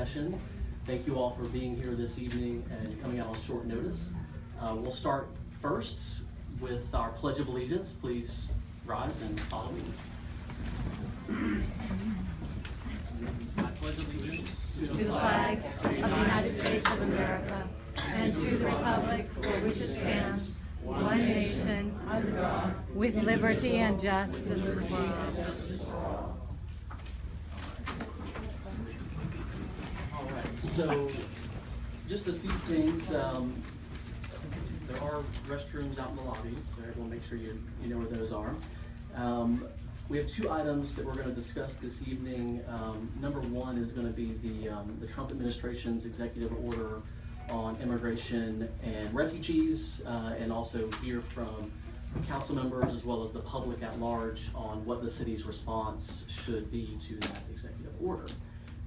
session. Thank you all for being here this evening and coming out on short notice. We'll start first with our Pledge of Allegiance. Please rise and follow me. I pledge allegiance to the flag of the United States of America and to the republic for which it stands, one nation, under God, with liberty and justice for all. All right, so just a few things. There are restrooms out in the lobby, so everyone make sure you know where those are. We have two items that we're going to discuss this evening. Number one is going to be the Trump administration's executive order on immigration and refugees, and also hear from council members as well as the public at large on what the city's response should be to that executive order.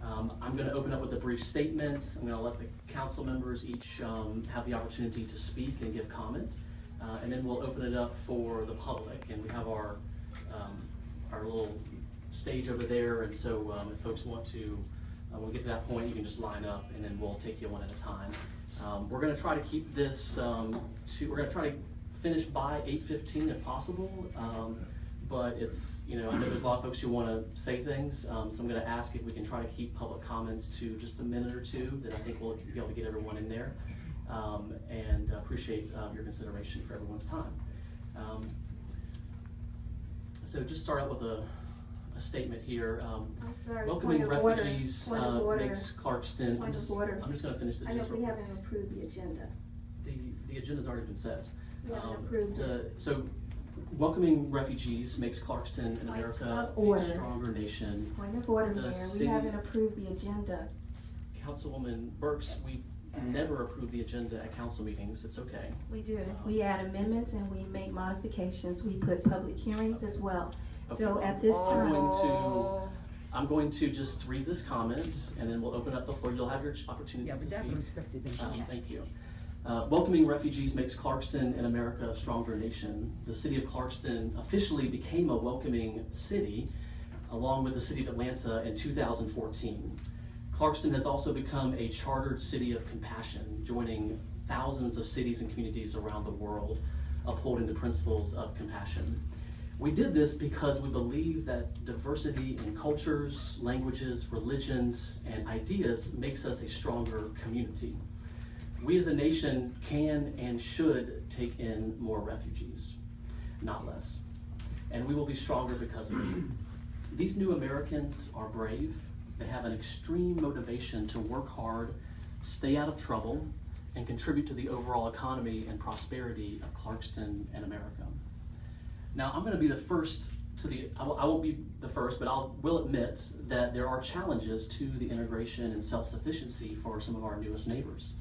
I'm going to open up with a brief statement. I'm going to let the council members each have the opportunity to speak and give comment, and then we'll open it up for the public. And we have our little stage over there, and so if folks want to, when we get to that point, you can just line up, and then we'll take you one at a time. We're going to try to keep this we're going to try to finish by 8:15 if possible, but it's, I know there's a lot of folks who want to say things, so I'm going to ask if we can try to keep public comments to just a minute or two, that I think we'll be able to get everyone in there, and appreciate your consideration for everyone's time. So just start out with a statement here. I'm sorry. Welcoming refugees makes Clarkston. I'm just going to finish the. I know we haven't approved the agenda. The agenda's already been set. We haven't approved it. So, welcoming refugees makes Clarkston and America a stronger nation. Point of order, Mayor. We haven't approved the agenda. Councilwoman Burks, we never approve the agenda at council meetings. It's okay. We do. We add amendments and we make modifications. We put public hearings as well. Okay. So at this time, I'm going to just read this comment, and then we'll open up the floor. You'll have your opportunity to speak. Thank you. Welcoming refugees makes Clarkston and America a stronger nation. The city of Clarkston officially became a welcoming city, along with the city of Atlanta in 2014. Clarkston has also become a chartered city of compassion, joining thousands of cities and communities around the world, upholding the principles of compassion. We did this because we believe that diversity in cultures, languages, religions, and ideas makes us a stronger community. We as a nation can and should take in more refugees, not less. And we will be stronger because of it. These new Americans are brave. They have an extreme motivation to work hard, stay out of trouble, and contribute to the overall economy and prosperity of Clarkston and America. Now, I'm going to be the first I won't be the first, but will admit that there are challenges to the integration and self-sufficiency for some of our newest neighbors.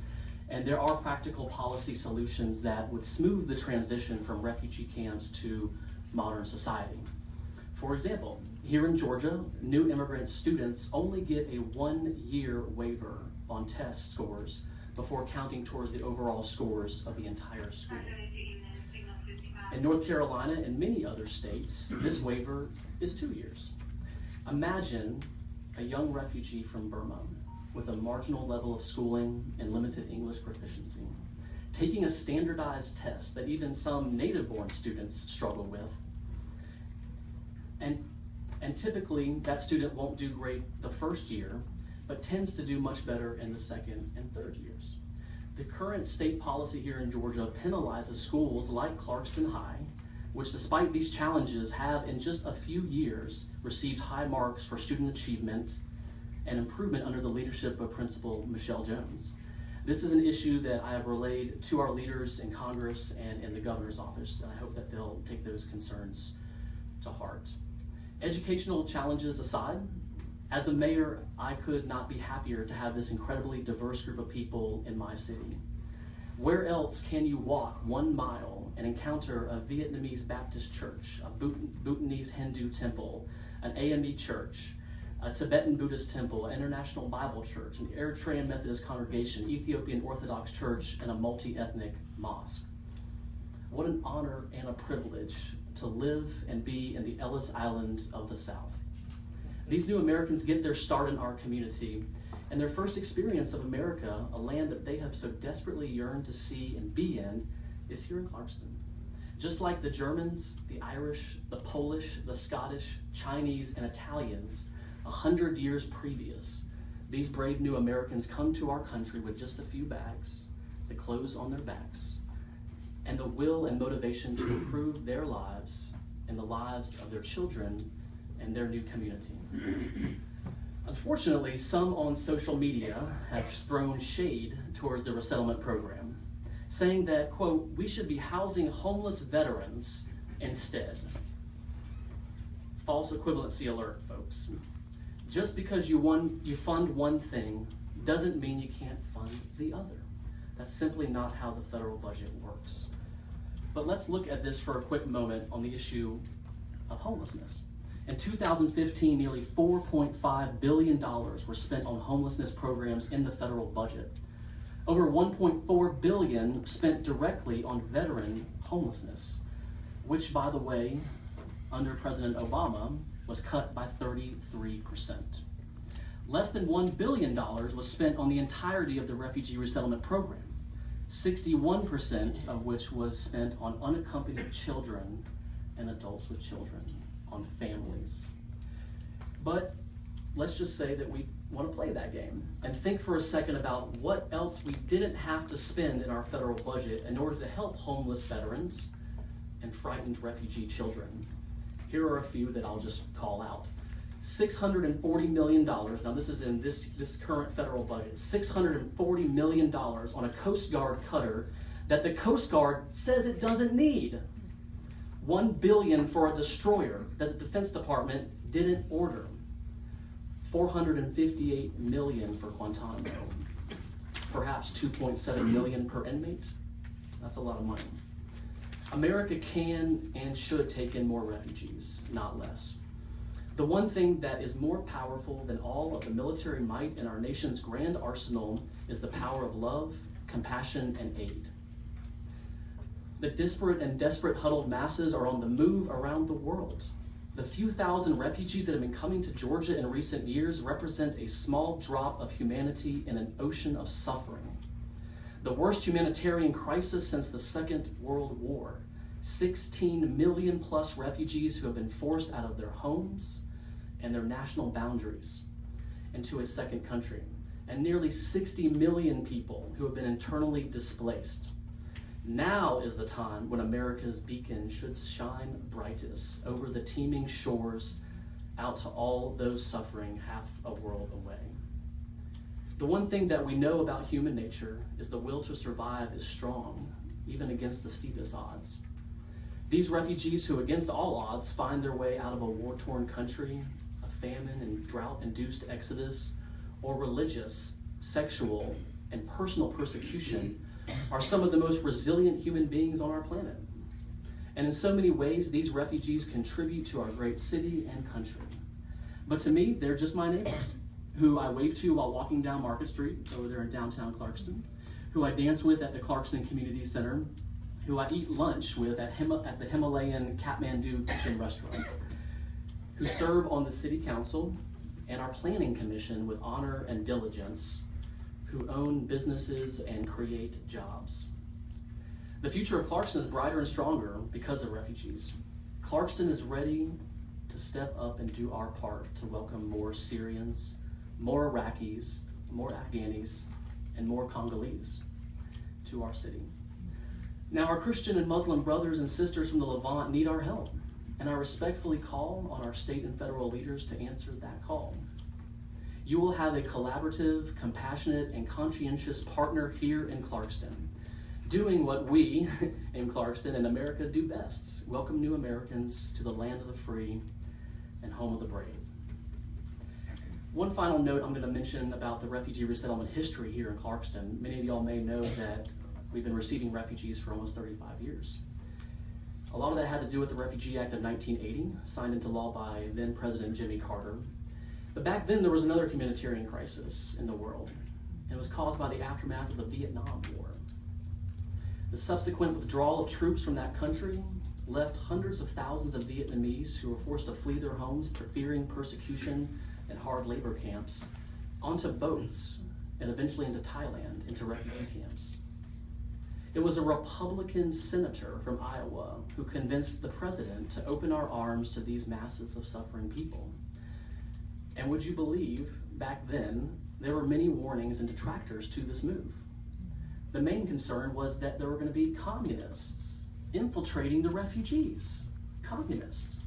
And there are practical policy solutions that would smooth the transition from refugee camps to modern society. For example, here in Georgia, new immigrant students only get a 1-year waiver on test scores before counting towards the overall scores of the entire school. In North Carolina and many other states, this waiver is 2 years. Imagine a young refugee from Burma with a marginal level of schooling and limited English proficiency, taking a standardized test that even some native-born students struggle with. And typically, that student won't do great the first year, but tends to do much better in the second and third years. The current state policy here in Georgia penalizes schools like Clarkston High, which despite these challenges have in just a few years received high marks for student achievement and improvement under the leadership of Principal Michelle Jones. This is an issue that I have relayed to our leaders in Congress and in the governor's office, and I hope that they'll take those concerns to heart. Educational challenges aside, as a mayor, I could not be happier to have this incredibly diverse group of people in my city. Where else can you walk 1 mile and encounter a Vietnamese Baptist church, a Bhutanese Hindu temple, an AME church, a Tibetan Buddhist temple, an International Bible Church, an Eritrean Methodist congregation, Ethiopian Orthodox Church, and a multi-ethnic mosque? What an honor and a privilege to live and be in the Ellis Island of the South. These new Americans get their start in our community, And their first experience of America, a land that they have so desperately yearned to see and be in, is here in Clarkston. Just like the Germans, the Irish, the Polish, the Scottish, Chinese, and Italians, 100 years previous, these brave new Americans come to our country with just a few bags, the clothes on their backs, and the will and motivation to improve their lives and the lives of their children and their new community. Unfortunately, some on social media have thrown shade towards the resettlement program, saying that, quote, we should be housing homeless veterans instead. False equivalency alert, folks. Just because you fund one thing doesn't mean you can't fund the other. That's simply not how the federal budget works. But let's look at this for a quick moment on the issue of homelessness. In 2015, nearly $4.5 billion were spent on homelessness programs in the federal budget. Over $1.4 billion spent directly on veteran homelessness, which, by the way, under President Obama, was cut by 33%. Less than $1 billion was spent on the entirety of the refugee resettlement program, 61% of which was spent on unaccompanied children and adults with children, on families. But let's just say that we want to play that game and think for a second about what else we didn't have to spend in our federal budget in order to help homeless veterans and frightened refugee children. Here are a few that I'll just call out. $640 million, now this is in this current federal budget, $640 million on a Coast Guard cutter that the Coast Guard says it doesn't need. $1 billion for a destroyer that the Defense Department didn't order. $458 million for Guantanamo. Perhaps $2.7 million per inmate. That's a lot of money. America can and should take in more refugees, not less. The one thing that is more powerful than all of the military might in our nation's grand arsenal is the power of love, compassion, and aid. The disparate and desperate huddled masses are on the move around the world. The few thousand refugees that have been coming to Georgia in recent years represent a small drop of humanity in an ocean of suffering. The worst humanitarian crisis since the Second World War. 16 million plus refugees who have been forced out of their homes and their national boundaries into a second country. And nearly 60 million people who have been internally displaced. Now is the time when America's beacon should shine brightest over the teeming shores out to all those suffering half a world away. The one thing that we know about human nature is the will to survive is strong, even against the steepest odds. These refugees who, against all odds, find their way out of a war-torn country, a famine and drought-induced exodus, or religious, sexual, and personal persecution are some of the most resilient human beings on our planet. And in so many ways, these refugees contribute to our great city and country. But to me, they're just my neighbors, who I wave to while walking down Market Street over there in downtown Clarkston, who I dance with at the Clarkston Community Center, who I eat lunch with at the Himalayan Kathmandu Kitchen Restaurant, who serve on the City Council and our Planning Commission with honor and diligence, who own businesses and create jobs. The future of Clarkston is brighter and stronger because of refugees. Clarkston is ready to step up and do our part to welcome more Syrians, more Iraqis, more Afghanis, and more Congolese to our city. Now, our Christian and Muslim brothers and sisters from the Levant need our help, and I respectfully call on our state and federal leaders to answer that call. You will have a collaborative, compassionate, and conscientious partner here in Clarkston, doing what we in Clarkston and America do best, welcome new Americans to the land of the free and home of the brave. One final note I'm going to mention about the refugee resettlement history here in Clarkston. Many of y'all may know that we've been receiving refugees for almost 35 years. A lot of that had to do with the Refugee Act of 1980, signed into law by then President Jimmy Carter. But back then there was another humanitarian crisis in the world, and it was caused by the aftermath of the Vietnam War. The subsequent withdrawal of troops from that country left hundreds of thousands of Vietnamese who were forced to flee their homes, fearing persecution and hard labor camps, onto boats, and eventually into Thailand, into refugee camps. It was a Republican senator from Iowa who convinced the president to open our arms to these masses of suffering people. And would you believe, back then, there were many warnings and detractors to this move. The main concern was that there were going to be communists infiltrating the refugees. Communists.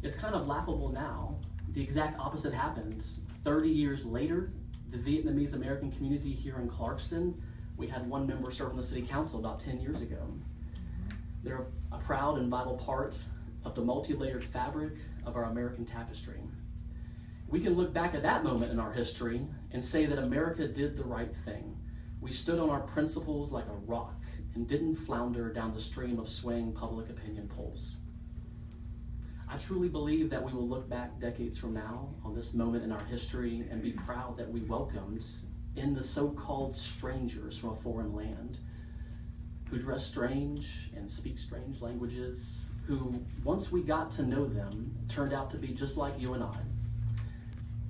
It's kind of laughable now. The exact opposite happened. 30 years later, the Vietnamese American community here in Clarkston, we had one member serve on the city council about 10 years ago. They're a proud and vital part of the multi-layered fabric of our American tapestry. We can look back at that moment in our history and say that America did the right thing. We stood on our principles like a rock and didn't flounder down the stream of swaying public opinion polls. I truly believe that we will look back decades from now on this moment in our history and be proud that we welcomed in the so-called strangers from a foreign land who dress strange and speak strange languages, who, once we got to know them, turned out to be just like you and I.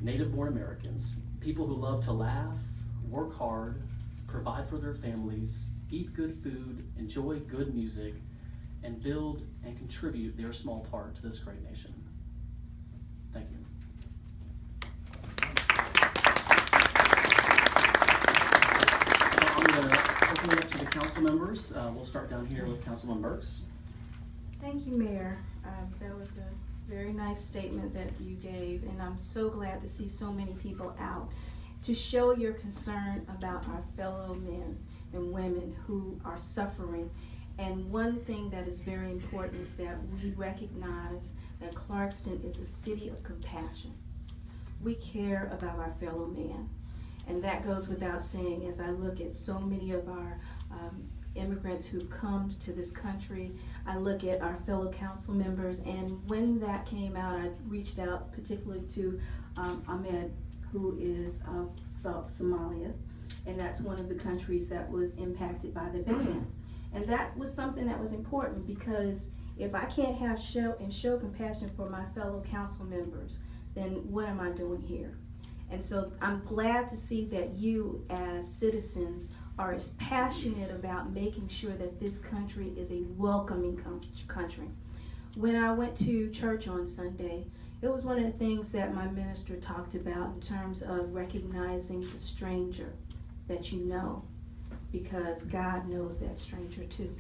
Native-born Americans, people who love to laugh, work hard, provide for their families, eat good food, enjoy good music, and build and contribute their small part to this great nation. Thank you. So I'm going to open it up to the council members. We'll start down here with Councilman Burks. Thank you, Mayor. That was a very nice statement that you gave, and I'm so glad to see so many people out to show your concern about our fellow men and women who are suffering. And one thing that is very important is that we recognize that Clarkston is a city of compassion. We care about our fellow man. And that goes without saying as I look at so many of our immigrants who've come to this country. I look at our fellow council members, and when that came out, I reached out particularly to Mohamed, who is of Somalia, and that's one of the countries that was impacted by the ban. And that was something that was important, because if I can't have show compassion for my fellow council members, then what am I doing here? And so I'm glad to see that you as citizens are as passionate about making sure that this country is a welcoming country. When I went to church on Sunday, it was one of the things that my minister talked about in terms of recognizing the stranger that you know, because God knows that stranger too.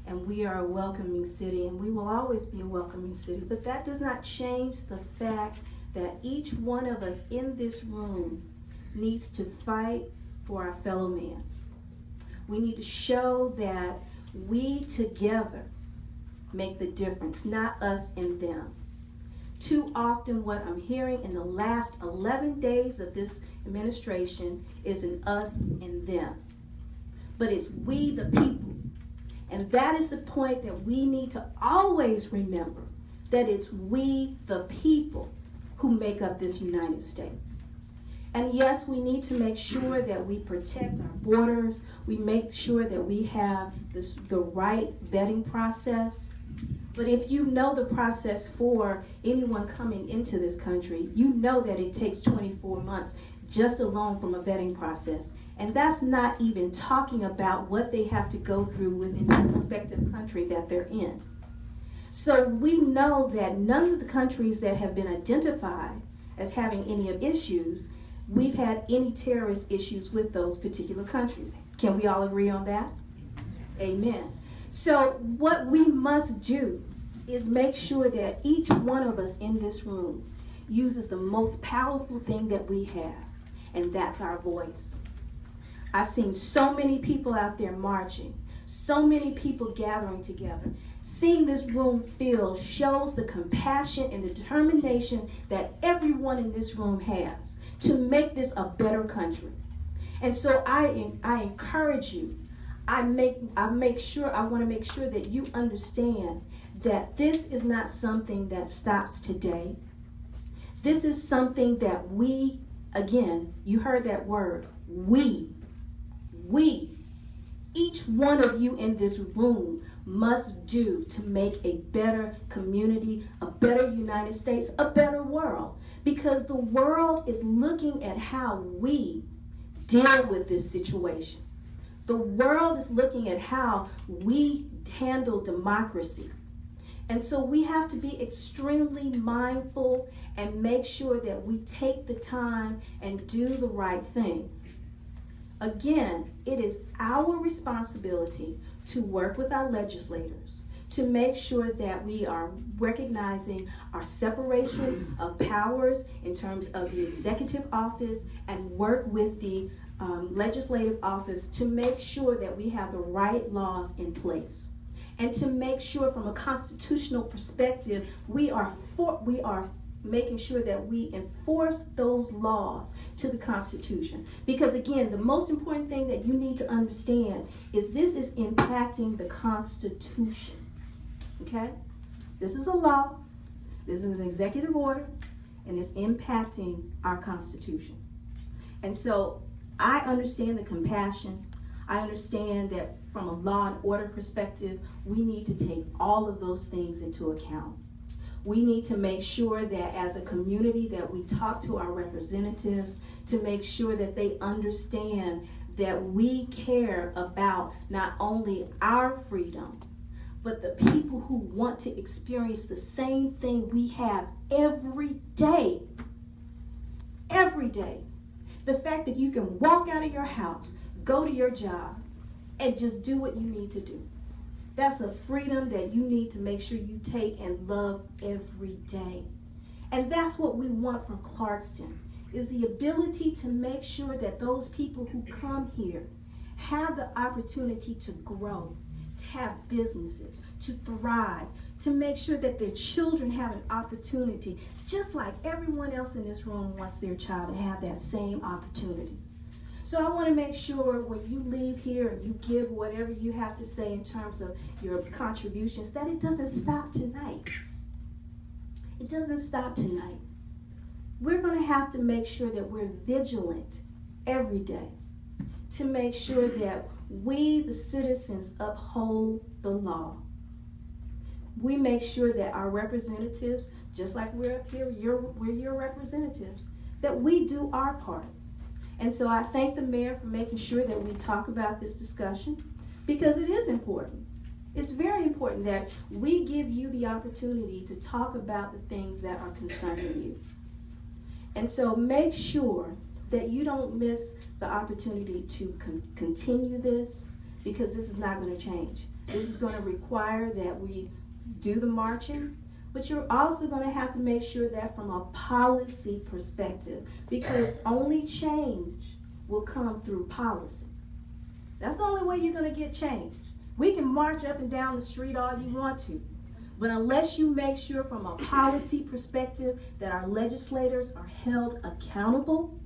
And we are a welcoming city, and we will always be a welcoming city, but that does not change the fact that each one of us in this room needs to fight for our fellow man. We need to show that we together make the difference, not us and them. Too often what I'm hearing in the last 11 days of this administration is an us and them. But it's we the people. And that is the point that we need to always remember, that it's we the people who make up this United States. And yes, we need to make sure that we protect our borders. We make sure that we have the right vetting process. But if you know the process for anyone coming into this country, you know that it takes 24 months just alone from a vetting process. And that's not even talking about what they have to go through within the respective country that they're in. So we know that none of the countries that have been identified as having any issues, we've had any terrorist issues with those particular countries. Can we all agree on that? Amen. So what we must do is make sure that each one of us in this room uses the most powerful thing that we have, and that's our voice. I've seen so many people out there marching, so many people gathering together. Seeing this room filled shows the compassion and the determination that everyone in this room has to make this a better country. And so I encourage you. I want to make sure that you understand that this is not something that stops today. This is something that we, again, you heard that word, we, each one of you in this room must do to make a better community, a better United States, a better world. because the world is looking at how we deal with this situation. The world is looking at how we handle democracy. And so we have to be extremely mindful and make sure that we take the time and do the right thing. Again, it is our responsibility to work with our legislators to make sure that we are recognizing our separation of powers in terms of the executive office and work with the legislative office to make sure that we have the right laws in place. And to make sure from a constitutional perspective, we are making sure that we enforce those laws to the Constitution. Because again, the most important thing that you need to understand is this is impacting the Constitution. Okay? This is a law, this is an executive order, and it's impacting our Constitution. And so I understand the compassion. I understand that from a law and order perspective, we need to take all of those things into account. We need to make sure that as a community that we talk to our representatives to make sure that they understand that we care about not only our freedom, but the people who want to experience the same thing we have every day. Every day. The fact that you can walk out of your house, go to your job, and just do what you need to do. That's a freedom that you need to make sure you take and love every day. And that's what we want from Clarkston, is the ability to make sure that those people who come here have the opportunity to grow, to have businesses, to thrive, to make sure that their children have an opportunity, just like everyone else in this room wants their child to have that same opportunity. So I want to make sure when you leave here and you give whatever you have to say in terms of your contributions, that it doesn't stop tonight. It doesn't stop tonight. We're going to have to make sure that we're vigilant every day to make sure that we, the citizens, uphold the law. We make sure that our representatives, just like we're up here, we're your representatives, that we do our part. And so I thank the mayor for making sure that we talk about this discussion, because it is important. It's very important that we give you the opportunity to talk about the things that are concerning you. And so make sure that you don't miss the opportunity to continue this, because this is not going to change. This is going to require that we do the marching, but you're also going to have to make sure that from a policy perspective, because only change will come through policy. That's the only way you're going to get change. We can march up and down the street all you want to, but unless you make sure from a policy perspective that our legislators are held accountable,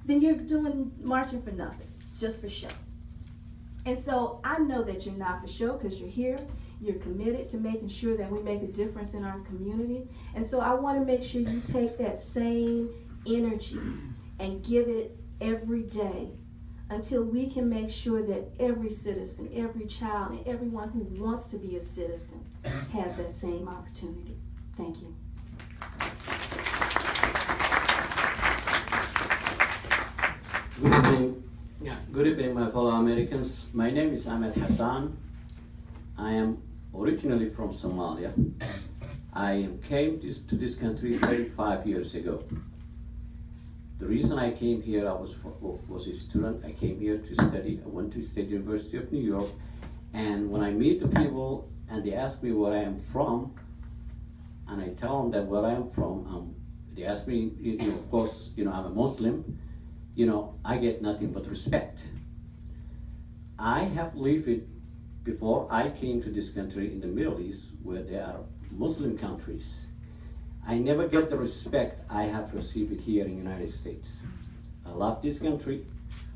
then you're doing marching for nothing, just for show. And so I know that you're not for show, because you're here. You're committed to making sure that we make a difference in our community. And so I want to make sure you take that same energy and give it every day until we can make sure that every citizen, every child, and everyone who wants to be a citizen has that same opportunity. Thank you. Good evening. Good evening, my fellow Americans. My name is Hussien. I am originally from Somalia. I came to this country 35 years ago. The reason I came here, I was a student. I came here to study. I went to State University of New York. And when I meet the people and they ask me where I am from, and I tell them that where I am from, they ask me, of course, I'm a Muslim, I get nothing but respect. I have lived it before I came to this country in the Middle East, where there are Muslim countries. I never get the respect I have received it here in the United States. I love this country.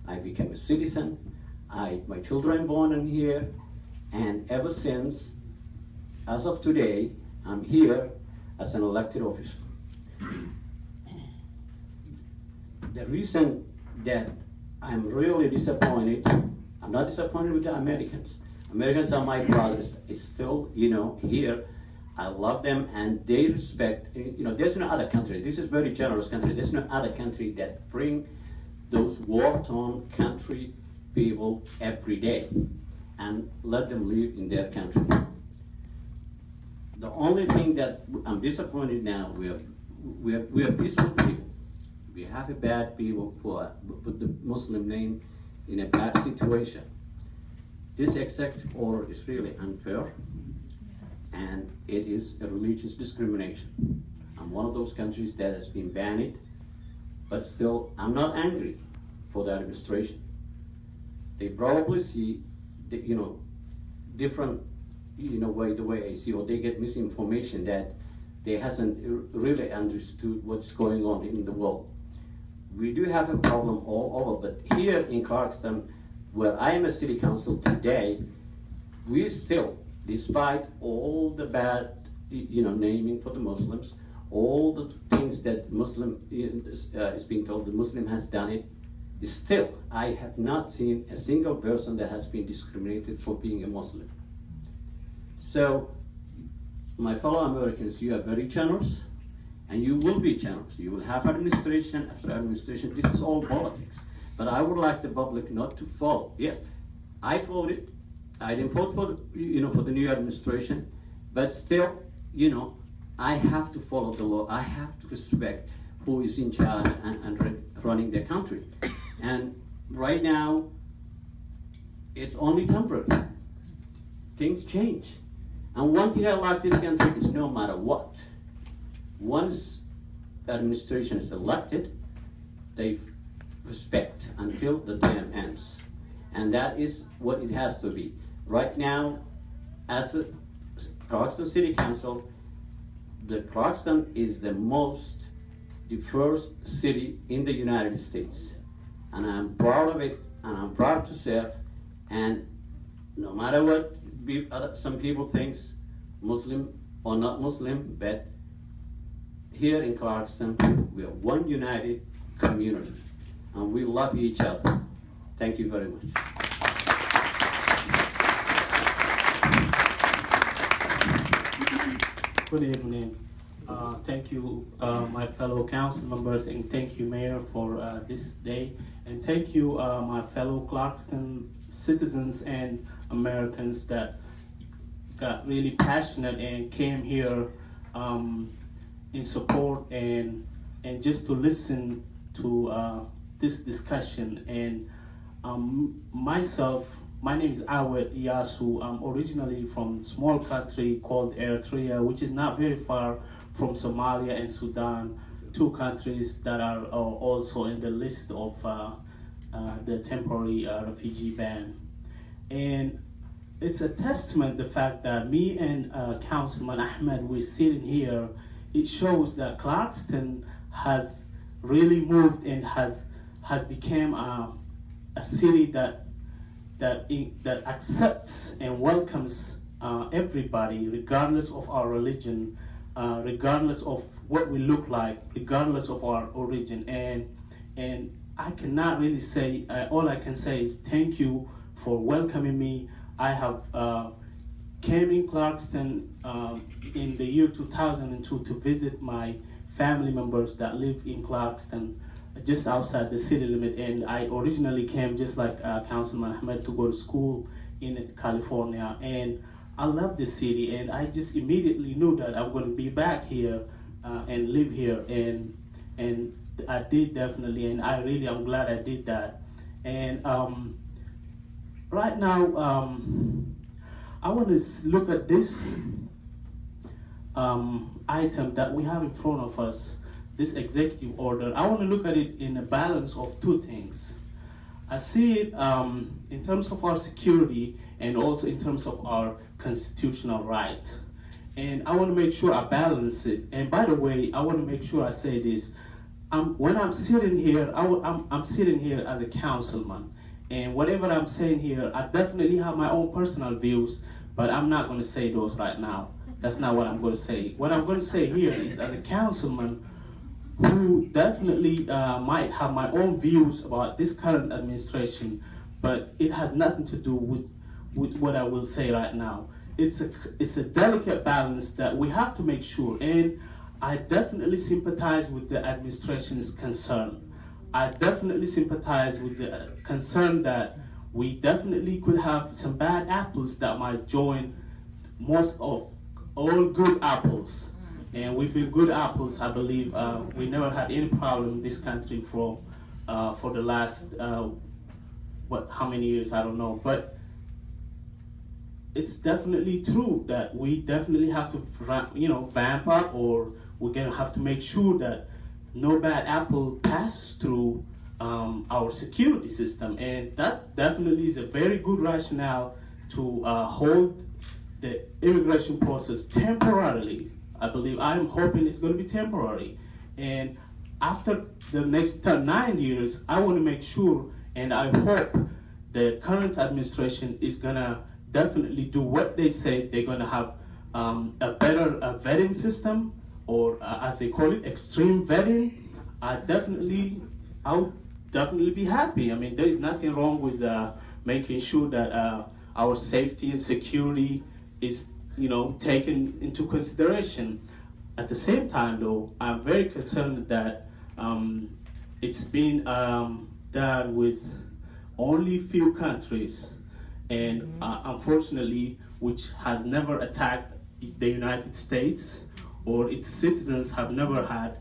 I became a citizen. My children born in here, and ever since, as of today, I'm here as an elected official. The reason that I'm really disappointed, I'm not disappointed with the Americans. Americans are my brothers. It's still, here. I love them, and they respect, you know, there's no other country, this is very generous country, there's no other country that bring those war-torn country people every day and let them live in their country. The only thing that I'm disappointed now, we are peaceful people. We have a bad people who put the Muslim name in a bad situation. This executive order is really unfair, and it is a religious discrimination. I'm one of those countries that has been banned, but still, I'm not angry for the administration. They probably see, you know, different, you know, the way I see, or they get misinformation that they hasn't really understood what's going on in the world. We do have a problem all over, but here in Clarkston, where I am a city council today, we still, despite all the bad, you know, naming for the Muslims, all the things that Muslim is being told the Muslim has done it, still, I have not seen a single person that has been discriminated for being a Muslim. So, my fellow Americans, you are very generous, and you will be generous. You will have administration after administration. This is all politics. But I would like the public not to follow. Yes, I voted. I didn't vote for the, you know, for the new administration, but still, you know, I have to follow the law. I have to respect who is in charge and running the country. And right now, it's only temporary. Things change. And one thing I like this country is no matter what, once the administration is elected, they respect until the term ends. And that is what it has to be. Right now, as a Clarkston City Council, the Clarkston is the most diverse city in the United States. And I'm proud of it, and I'm proud to serve. And no matter what some people think, Muslim or not Muslim, but here in Clarkston, we are one united community, and we love each other. Thank you very much. Good evening. Thank you, my fellow council members, and thank you, Mayor, for this day. And thank you, my fellow Clarkston citizens and Americans that got really passionate and came here in support and just to listen to this discussion. And myself, my name is Awed Yasu. I'm originally from a small country called Eritrea, which is not very far from Somalia and Sudan, two countries that are also in the list of the temporary refugee ban. And it's a testament, the fact that me and Councilman Ahmed, we're sitting here, it shows that Clarkston has really moved and has become a city that accepts and welcomes everybody, regardless of our religion, regardless of what we look like, regardless of our origin. And I cannot really say, all I can say is thank you for welcoming me. I have came in Clarkston in the year 2002 to visit my family members that live in Clarkston, just outside the city limit. And I originally came just like Councilman Mohamed to go to school in California. And I love the city, and I just immediately knew that I'm going to be back here and live here. And I did definitely, and I'm glad I did that. And right now, I want to look at this item that we have in front of us, this executive order. I want to look at it in a balance of two things. I see it in terms of our security and also in terms of our constitutional right. And I want to make sure I balance it. And by the way, I want to make sure I say this. When I'm sitting here, I'm sitting here as a councilman. And whatever I'm saying here, I definitely have my own personal views, but I'm not going to say those right now. That's not what I'm going to say. What I'm going to say here is, as a councilman who definitely might have my own views about this current administration, but it has nothing to do with what I will say right now. it's a delicate balance that we have to make sure. And I definitely sympathize with the administration's concern. I definitely sympathize with the concern that we definitely could have some bad apples that might join most of all good apples. And we've been good apples, I believe. We never had any problem in this country for the last, how many years, I don't know. But it's definitely true that we definitely have to, vamp up, or we're gonna have to make sure that no bad apple passes through our security system. And that definitely is a very good rationale to hold the immigration process temporarily. I believe, I'm hoping it's going to be temporary. And after the next 9 years, I want to make sure, and I hope the current administration is going to definitely do what they say. They're going to have a better vetting system, or as they call it, extreme vetting. I'll definitely be happy. I mean, there is nothing wrong with making sure that our safety and security is, taken into consideration. At the same time, though, I'm very concerned that it's been done with only few countries, and unfortunately, which has never attacked the United States, or its citizens have never had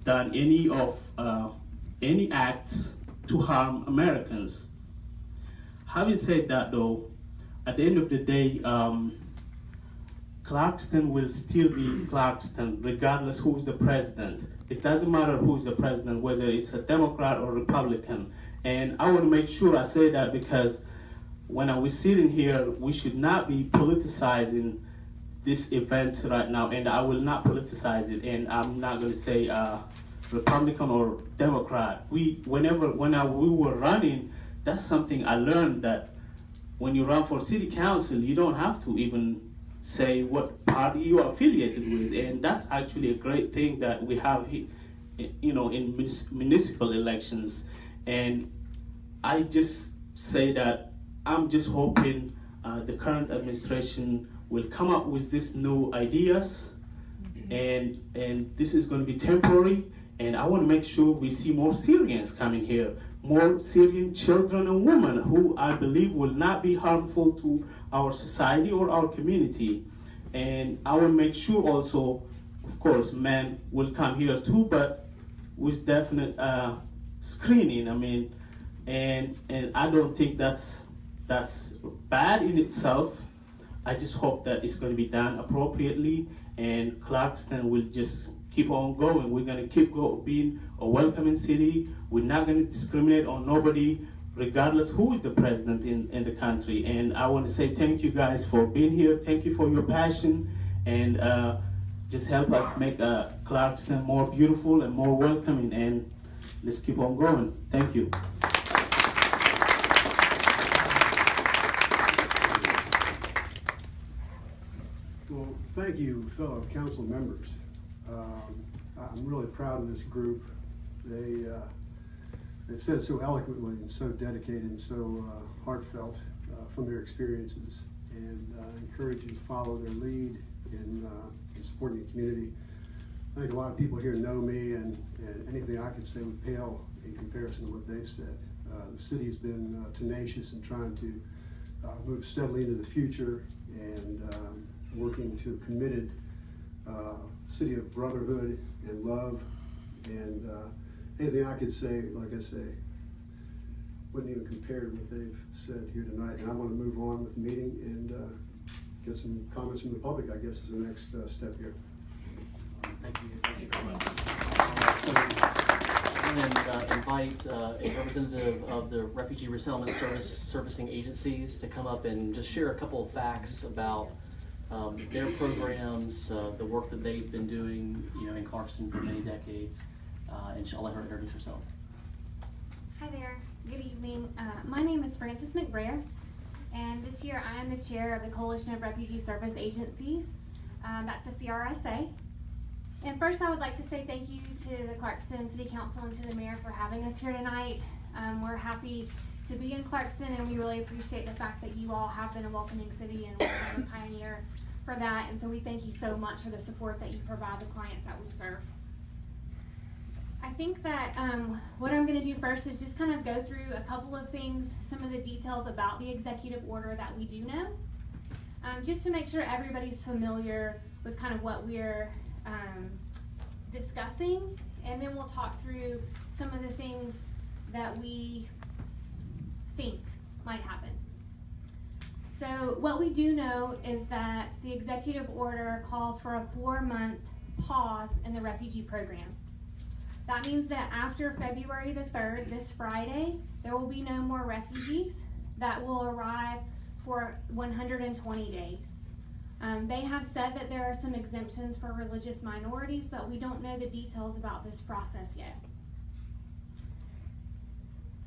done any acts to harm Americans. Having said that, though, at the end of the day, Clarkston will still be Clarkston, regardless who's the president. It doesn't matter who's the president, whether it's a Democrat or Republican. And I want to make sure I say that, because when I was sitting here, we should not be politicizing this event right now, and I will not politicize it, and I'm not going to say Republican or Democrat. When we were running, that's something I learned, that when you run for city council, you don't have to even say what party you are affiliated with, and that's actually a great thing that we have, in municipal elections. And I just say that I'm just hoping the current administration will come up with these new ideas, and this is going to be temporary. And I want to make sure we see more Syrians coming here, more Syrian children and women who I believe will not be harmful to our society or our community. And I want to make sure also, of course, men will come here too, but with definite screening. I mean, and I don't think that's bad in itself. I just hope that it's going to be done appropriately, and Clarkston will just keep on going. We're going to keep being a welcoming city. We're not going to discriminate on nobody, regardless who is the president in the country. And I want to say thank you guys for being here. Thank you for your passion, and just help us make Clarkston more beautiful and more welcoming, and let's keep on going. Thank you. Well, thank you, fellow council members. I'm really proud of this group. They've said it so eloquently and so dedicated and so heartfelt from their experiences, and I encourage you to follow their lead in supporting the community. I think a lot of people here know me, and anything I could say would pale in comparison to what they've said. The city has been tenacious in trying to move steadily into the future, and working to a committed city of brotherhood and love, and anything I could say, like I say, wouldn't even compare to what they've said here tonight. And I want to move on with the meeting and get some comments from the public, I guess, is the next step here. Thank you very much. So I'm going to invite a representative of the Refugee Resettlement Servicing Agencies to come up and just share a couple of facts about their programs, the work that they've been doing, in Clarkston for many decades, and I'll let her introduce herself. Hi there. Good evening. My name is Frances McBrayer, and this year I am the chair of the Coalition of Refugee Service Agencies. That's the CRSA. And first, I would like to say thank you to the Clarkston City Council and to the mayor for having us here tonight. We're happy to be in Clarkston, and we really appreciate the fact that you all have been a welcoming city and we're a pioneer for that. And so we thank you so much for the support that you provide the clients that we serve. I think that what I'm going to do first is just kind of go through a couple of things, some of the details about the executive order that we do know, just to make sure everybody's familiar with kind of what we're discussing, and then we'll talk through some of the things that we think might happen. So what we do know is that the executive order calls for a 4-month pause in the refugee program. That means that after February the 3rd, this Friday, there will be no more refugees that will arrive for 120 days. They have said that there are some exemptions for religious minorities, but we don't know the details about this process yet.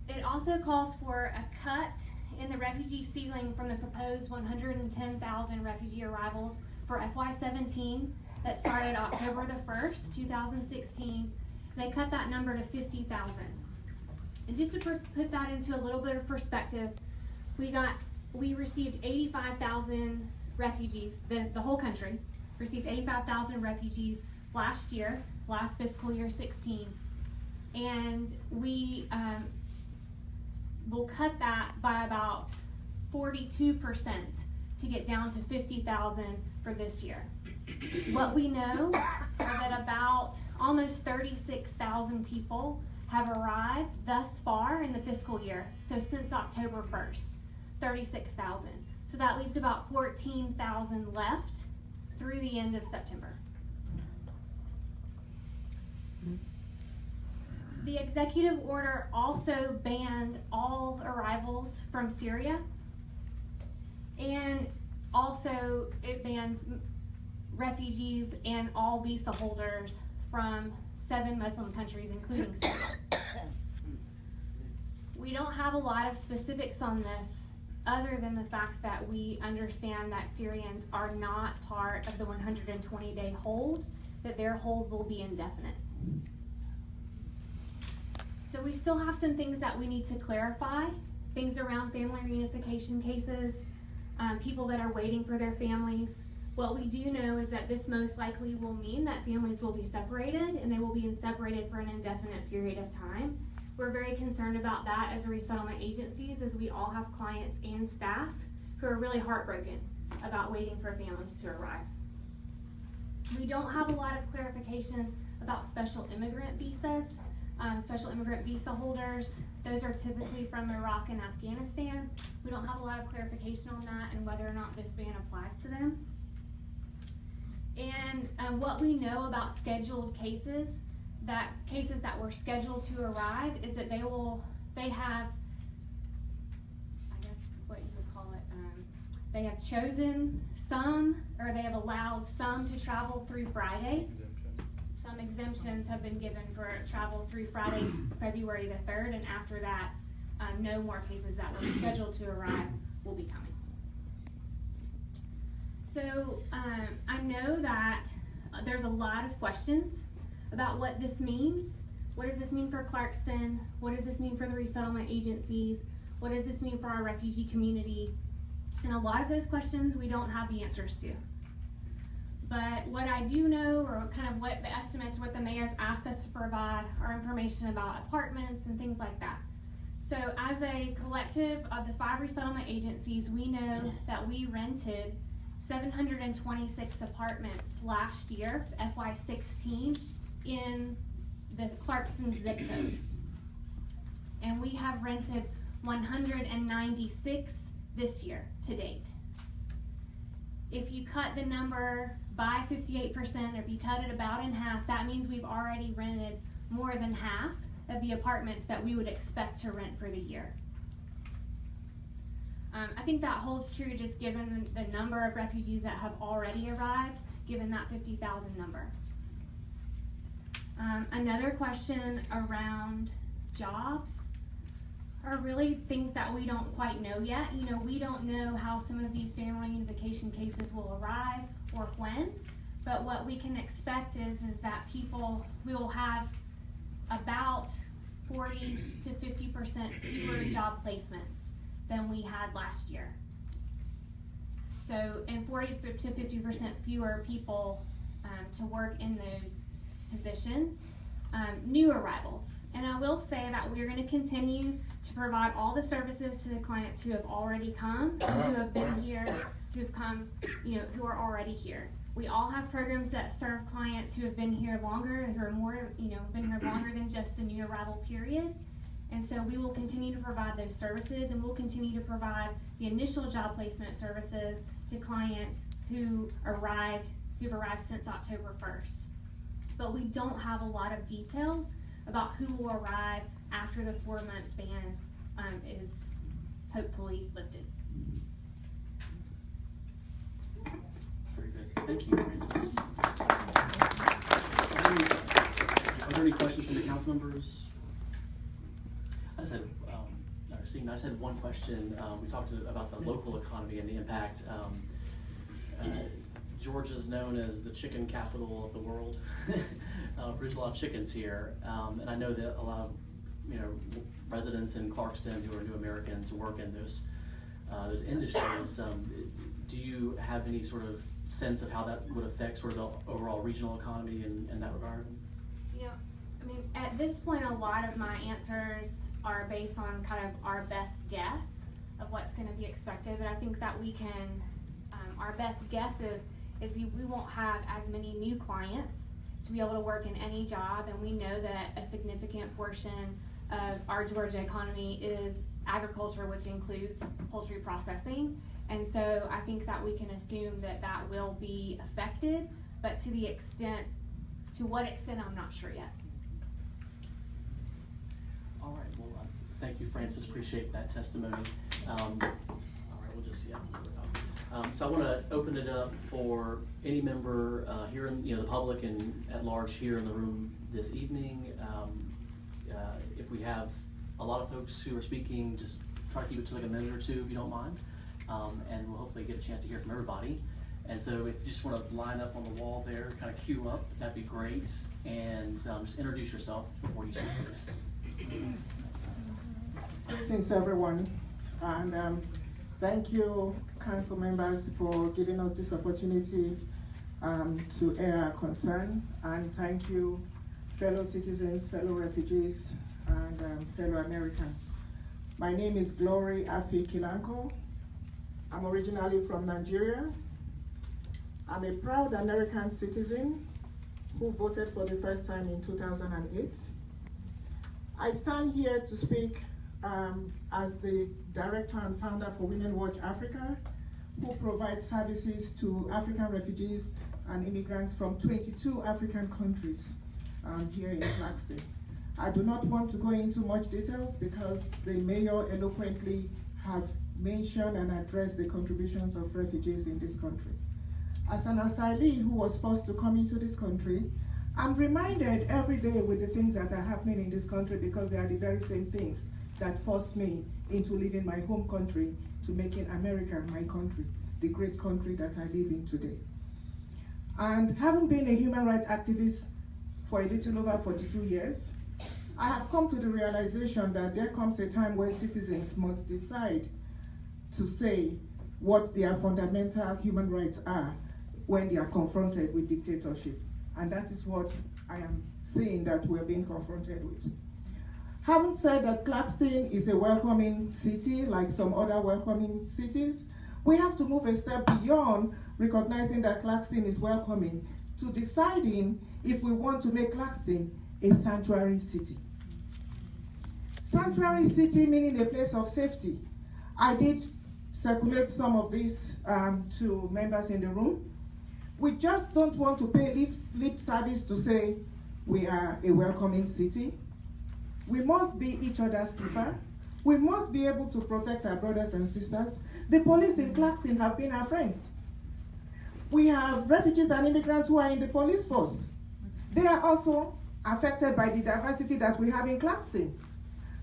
It also calls for a cut in the refugee ceiling from the proposed 110,000 refugee arrivals for FY17 that started October the 1st, 2016. They cut that number to 50,000. And just to put that into a little bit of perspective, we received 85,000 refugees, the whole country received 85,000 refugees last year, last fiscal year 16. And we will cut that by about 42% to get down to 50,000 for this year. What we know is that about almost 36,000 people have arrived thus far in the fiscal year. So since October 1st, 36,000. So that leaves about 14,000 left through the end of September. The executive order also banned all arrivals from Syria, and also it bans refugees and all visa holders from 7 Muslim countries, including Syria. We don't have a lot of specifics on this other than the fact that we understand that Syrians are not part of the 120-day hold, that their hold will be indefinite. So we still have some things that we need to clarify, things around family reunification cases, people that are waiting for their families. What we do know is that this most likely will mean that families will be separated, and they will be separated for an indefinite period of time. We're very concerned about that as resettlement agencies, as we all have clients and staff who are really heartbroken about waiting for families to arrive. We don't have a lot of clarification about special immigrant visas. Special immigrant visa holders, those are typically from Iraq and Afghanistan. We don't have a lot of clarification on that and whether or not this ban applies to them. And what we know about scheduled cases that were scheduled to arrive is that they have, I guess what you would call it, they have chosen some, or they have allowed some to travel through Friday. Some exemptions have been given for travel through Friday, February the 3rd, and after that, no more cases that were scheduled to arrive will be coming. So I know that there's a lot of questions about what this means. What does this mean for Clarkston? What does this mean for the resettlement agencies? What does this mean for our refugee community? And a lot of those questions we don't have the answers to. But what I do know, or kind of what the estimates, what the mayor's asked us to provide, are information about apartments and things like that. So as a collective of the 5 resettlement agencies, we know that we rented 726 apartments last year, FY16, in the Clarkston zip code. And we have rented 196 this year to date. If you cut the number by 58%, or if you cut it about in half, that means we've already rented more than half of the apartments that we would expect to rent for the year. I think that holds true just given the number of refugees that have already arrived, given that 50,000 number. Another question around jobs are really things that we don't quite know yet. You know, we don't know how some of these family reunification cases will arrive or when, but what we can expect is that we will have about 40 to 50% fewer job placements than we had last year. So, and 40 to 50% fewer people to work in those positions, new arrivals. And I will say that we're going to continue to provide all the services to the clients who have already come, who have been here, who've come, who are already here. We all have programs that serve clients who have been here longer, who are more, been here longer than just the new arrival period. And so we will continue to provide those services, and we'll continue to provide the initial job placement services to clients who've arrived since October 1st. But we don't have a lot of details about who will arrive after the 4-month ban is hopefully lifted. Very good. Thank you, Francis. Are there any questions from the council members? I just had one question. We talked about the local economy and the impact. Georgia is known as the chicken capital of the world. There's a lot of chickens here, and I know that a lot of residents in Clarkston who are new Americans who work in those industries. Do you have any sort of sense of how that would affect sort of the overall regional economy in that regard? At this point, a lot of my answers are based on kind of our best guess of what's going to be expected, but I think that we can, our best guess is we won't have as many new clients to be able to work in any job, and we know that a significant portion of our Georgia economy is agriculture, which includes poultry processing, and so I think that we can assume that that will be affected, but to what extent, I'm not sure yet. All right, well, thank you, Francis, appreciate that testimony. All right, we'll just, so I want to open it up for any member here in the public and at large here in the room this evening. If we have a lot of folks who are speaking, just try to keep it to like a minute or two if you don't mind, and we'll hopefully get a chance to hear from everybody. And so if you just want to line up on the wall there, kind of queue up, that'd be great, and just introduce yourself before you speak, please. Greetings, everyone, and thank you, council members, for giving us this opportunity to air our concern, and thank you, fellow citizens, fellow refugees, and fellow Americans. My name is Glory Afi Kilanko. I'm originally from Nigeria. I'm a proud American citizen who voted for the first time in 2008. I stand here to speak as the director and founder for Women Watch Africa, who provides services to African refugees and immigrants from 22 African countries here in Clarkston. I do not want to go into much details because the mayor eloquently have mentioned and addressed the contributions of refugees in this country. As an asylee who was forced to come into this country, I'm reminded every day with the things that are happening in this country because they are the very same things that forced me into leaving my home country to making America my country, the great country that I live in today. And having been a human rights activist for a little over 42 years, I have come to the realization that there comes a time when citizens must decide to say what their fundamental human rights are when they are confronted with dictatorship. And that is what I am saying that we're being confronted with. Having said that Clarkston is a welcoming city, like some other welcoming cities, we have to move a step beyond recognizing that Clarkston is welcoming to deciding if we want to make Clarkston a sanctuary city. Sanctuary city meaning a place of safety. I did circulate some of these to members in the room. We just don't want to pay lip service to say we are a welcoming city. We must be each other's keeper. We must be able to protect our brothers and sisters. The police in Clarkston have been our friends. We have refugees and immigrants who are in the police force. They are also affected by the diversity that we have in Clarkston.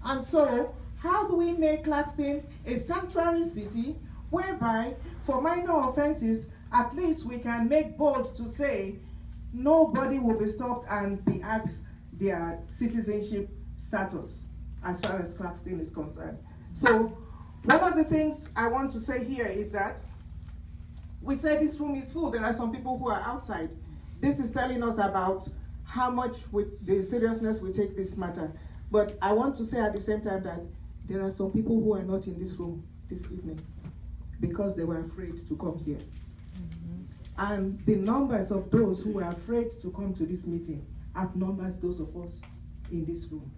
And so, how do we make Clarkston a sanctuary city whereby for minor offenses, at least we can make bold to say nobody will be stopped and be asked their citizenship status as far as Clarkston is concerned. So one of the things I want to say here is that we say this room is full. There are some people who are outside. This is telling us about how much with the seriousness we take this matter. But I want to say at the same time that there are some people who are not in this room this evening because they were afraid to come here. And the numbers of those who were afraid to come to this meeting outnumbers those of us in this room.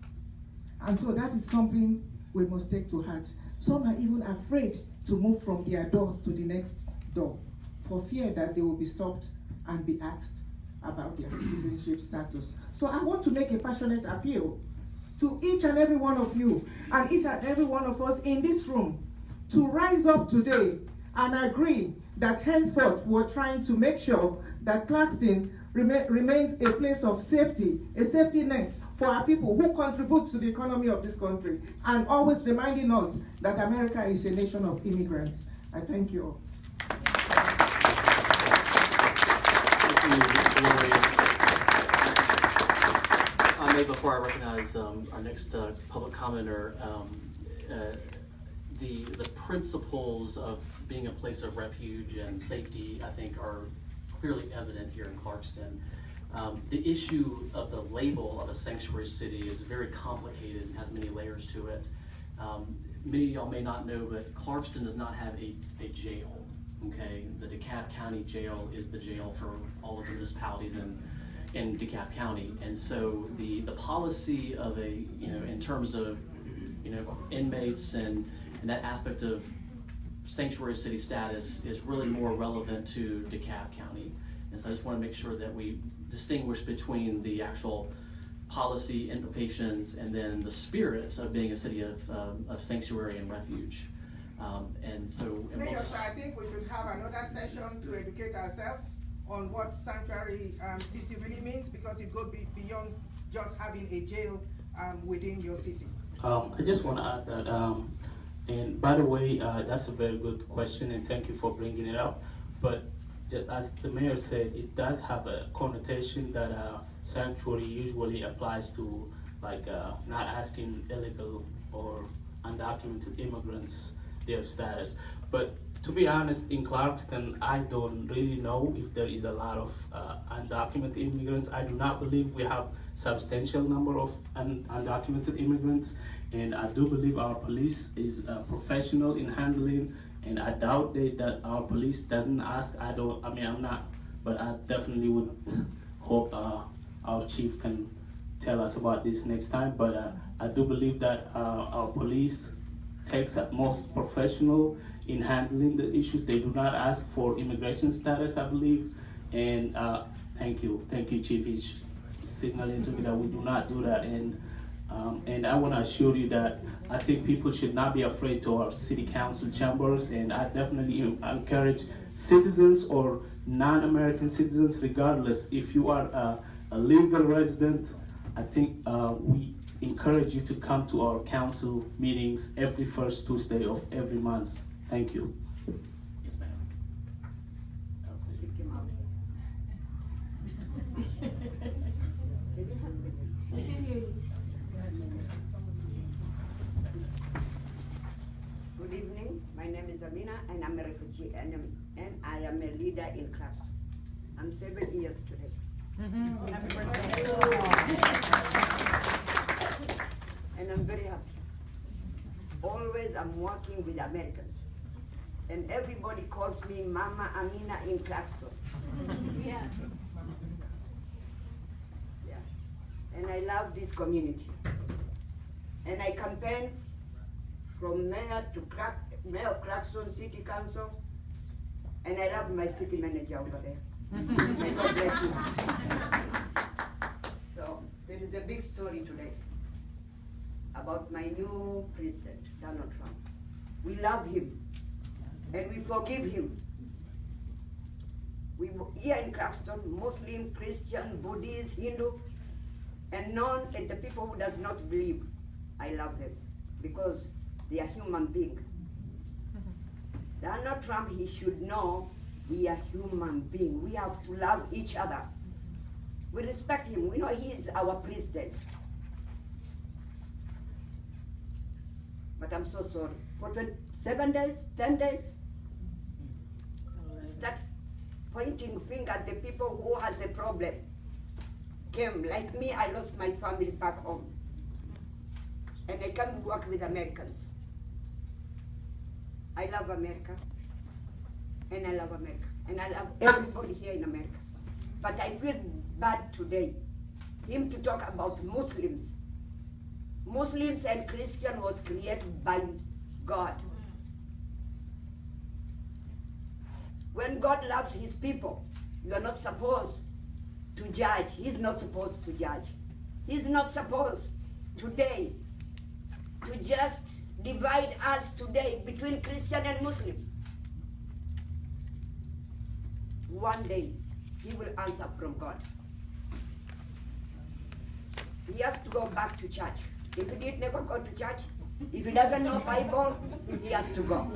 And so that is something we must take to heart. Some are even afraid to move from their door to the next door for fear that they will be stopped and be asked about their citizenship status. So I want to make a passionate appeal to each and every one of you and each and every one of us in this room to rise up today and agree that henceforth we're trying to make sure that Clarkston remains a place of safety, a safety net for our people who contribute to the economy of this country, and always reminding us that America is a nation of immigrants. I thank you all. Before I recognize our next public commenter, the principles of being a place of refuge and safety, I think, are clearly evident here in Clarkston. The issue of the label of a sanctuary city is very complicated and has many layers to it. Many of y'all may not know, but Clarkston does not have a jail. Okay, the DeKalb County Jail is the jail for all of the municipalities in DeKalb County, and so the policy of in terms of inmates and that aspect of sanctuary city status is really more relevant to DeKalb County. And so I just want to make sure that we distinguish between the actual policy implications and then the spirits of being a city of sanctuary and refuge. Mayor, so I think we should have another session to educate ourselves on what sanctuary city really means, because it goes beyond just having a jail within your city. I just want to add that, and by the way, that's a very good question, and thank you for bringing it up. But just as the mayor said, it does have a connotation that sanctuary usually applies to, like, not asking illegal or undocumented immigrants their status. But to be honest, in Clarkston, I don't really know if there is a lot of undocumented immigrants. I do not believe we have substantial number of undocumented immigrants, and I do believe our police is professional in handling, and I doubt that our police doesn't ask. I'm not, but I definitely would hope our chief can tell us about this next time. But I do believe that our police takes at most professional in handling the issues. They do not ask for immigration status, I believe. And thank you, Chief. He's signaling to me that we do not do that. And I want to assure you that I think people should not be afraid to our city council chambers. And I definitely encourage citizens or non-American citizens, regardless if you are a legal resident, I think we encourage you to come to our council meetings every first Tuesday of every month. Thank you. Yes, ma'am. Good evening. My name is Amina, and I'm a refugee, and I am a leader in Clarkston. I'm 7 years today. Happy birthday. And I'm very happy. Always I'm working with Americans. And everybody calls me Mama Amina in Clarkston. Yes. Yeah. And I love this community. And I campaign from mayor to mayor of Clarkston City Council. And I love my city manager over there. May God bless you. So there is a big story today about my new president, Donald Trump. We love him and we forgive him. We here in Clarkston, Muslim, Christian, Buddhist, Hindu, and none and the people who does not believe, I love them because they are human beings. Donald Trump, he should know we are human beings. We have to love each other. We respect him. We know he is our president. But I'm so sorry. For 7 days, 10 days, start pointing finger at the people who has a problem. Came, like me, I lost my family back home. And I come work with Americans. I love America. And I love America. And I love everybody here in America. But I feel bad today, him to talk about Muslims. Muslims and Christian was created by God. When God loves his people, you are not supposed to judge. He's not supposed to judge. He's not supposed today to just divide us today between Christian and Muslim. One day, he will answer from God. He has to go back to church. If he did never go to church, if he doesn't know Bible, he has to go.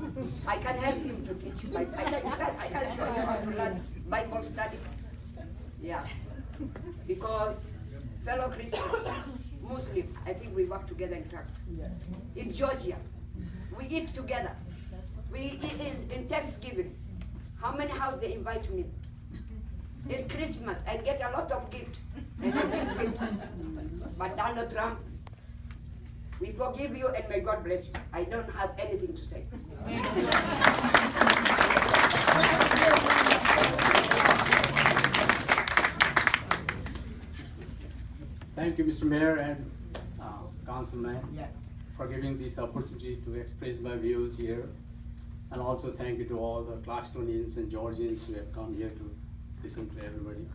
I can help him to teach Bible. I can show you how to learn Bible study. Yeah. Because fellow Christians, Muslims, I think we work together in Clarkston. Yes. In Georgia, we eat together. We eat in Thanksgiving. How many houses they invite me? In Christmas, I get a lot of gifts. And I give gifts. But Donald Trump, we forgive you and may God bless you. I don't have anything to say. Thank you, Mr. Mayor and Councilman, for giving this opportunity to express my views here. And also thank you to all the Clarkstonians and Georgians who have come here to listen to everybody.